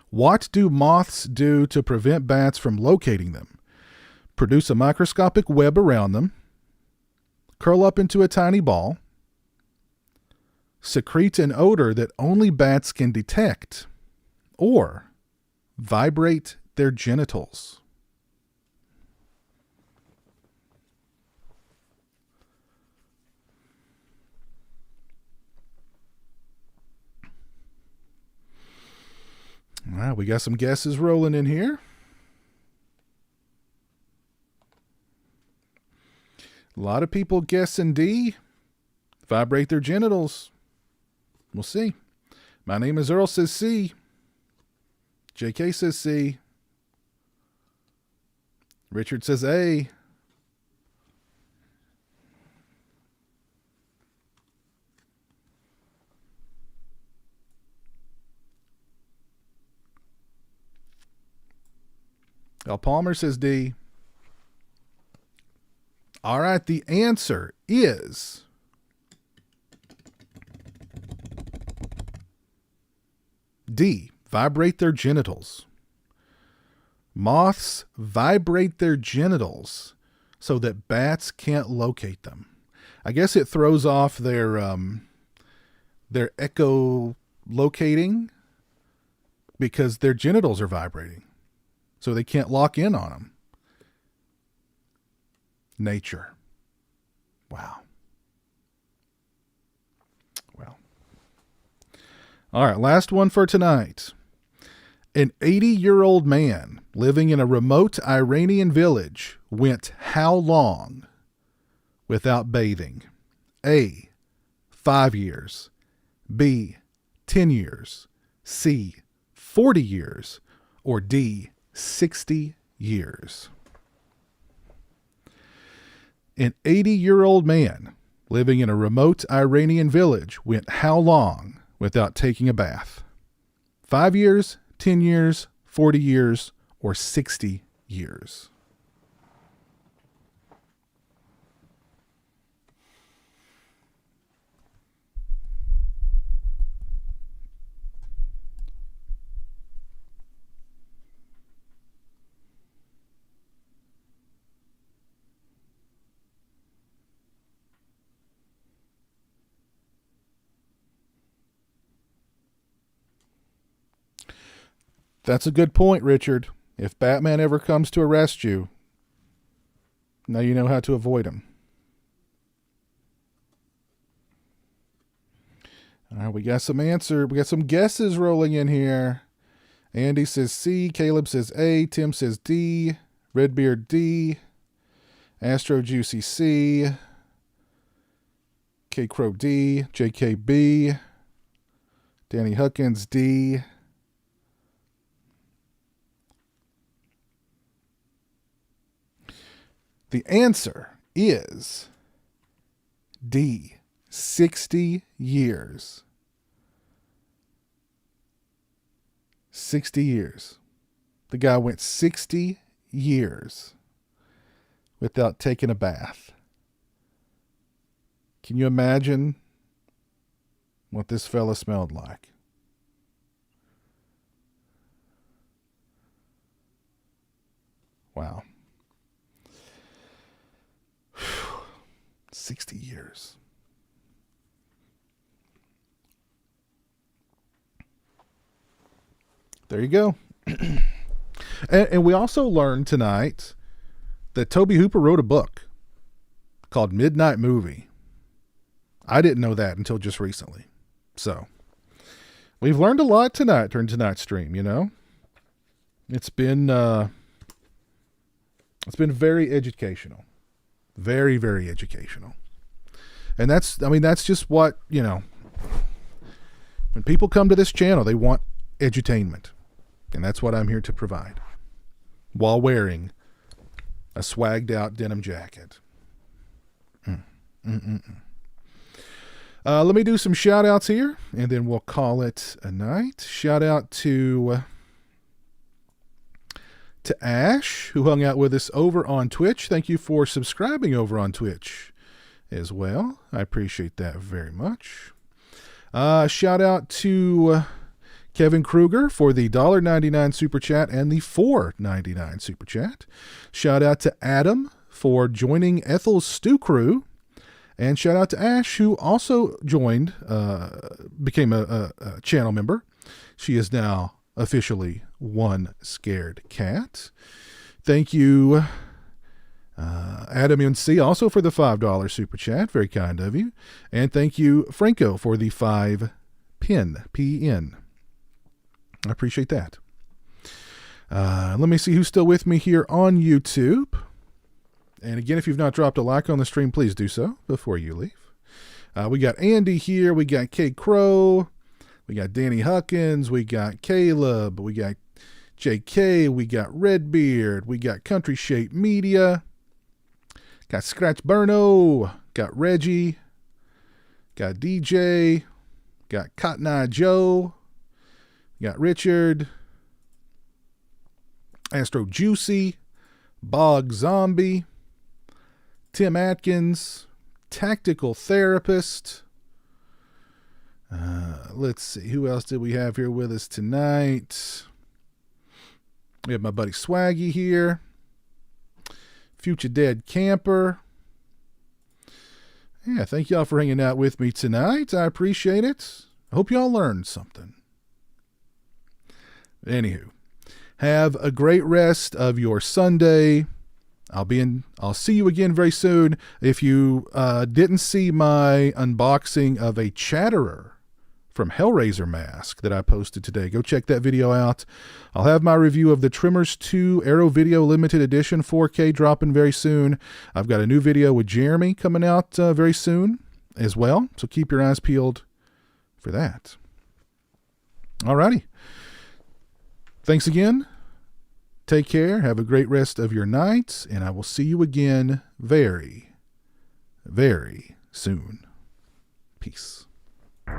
What do moths do to prevent bats from locating them? Produce a microscopic web around them. Curl up into a tiny ball. Secrete an odor that only bats can detect. Or vibrate their genitals. All right, we got some guesses rolling in here. A lot of people guessing D. Vibrate their genitals. We'll see. My name is Earl says C. JK says C. Richard says A. Al Palmer says D. All right, the answer is D. Vibrate their genitals. Moths vibrate their genitals so that bats can't locate them. I guess it throws off their echolocating because their genitals are vibrating. So they can't lock in on them. Nature. Wow. Well. All right, last one for tonight. An 80-year-old man living in a remote Iranian village went how long without bathing? A. 5 years. B. 10 years. C. 40 years. Or D. 60 years. An 80-year-old man living in a remote Iranian village went how long without taking a bath? 5 years, 10 years, 40 years, or 60 years? That's a good point, Richard. If Batman ever comes to arrest you, now you know how to avoid him. All right, we got some guesses rolling in here. Andy says C, Caleb says A, Tim says D, Redbeard D, Astro Juicy C, K Crow D, JKB, Danny Huckins D. The answer is D, 60 years. 60 years. The guy went 60 years without taking a bath. Can you imagine what this fella smelled like? Wow. 60 years. There you go. And we also learned tonight that Tobe Hooper wrote a book called Midnight Movie. I didn't know that until just recently. So we've learned a lot tonight during tonight's stream, you know. It's been very educational. Very, very educational. And that's just what, you know, when people come to this channel, they want edutainment. And that's what I'm here to provide. While wearing a swagged out denim jacket. Let me do some shout outs here, and then we'll call it a night. Shout out to Ash, who hung out with us over on Twitch. Thank you for subscribing over on Twitch as well. I appreciate that very much. Shout out to Kevin Kruger for the $1.99 super chat and the $4.99 super chat. Shout out to Adam for joining Ethel's Stew Crew. And shout out to Ash, who also joined, became a channel member. She is now officially One Scared Cat. Thank you, Adam MC, also for the $5 super chat. Very kind of you. And thank you, Franco, for the 5 PN. I appreciate that. Let me see who's still with me here on YouTube. And again, if you've not dropped a like on the stream, please do so before you leave. We got Andy here. We got K Crow. We got Danny Huckins. We got Caleb. We got JK. We got Redbeard. We got Country Shape Media. Got Scratch Burno. Got Reggie. Got DJ. Got Cotton Eye Joe. Got Richard. Astro Juicy. Bog Zombie. Tim Atkins, Tactical Therapist. Let's see, who else did we have here with us tonight? We have my buddy Swaggy here. Future Dead Camper. Yeah, thank y'all for hanging out with me tonight. I appreciate it. I hope y'all learned something. Anywho, have a great rest of your Sunday. I'll see you again very soon. If you didn't see my unboxing of a Chatterer from Hellraiser mask that I posted today, go check that video out. I'll have my review of the Tremors 2 Arrow Video Limited Edition 4K dropping very soon. I've got a new video with Jeremy coming out very soon as well, so keep your eyes peeled for that. Alrighty. Thanks again. Take care. Have a great rest of your night, and I will see you again very, very soon. Peace.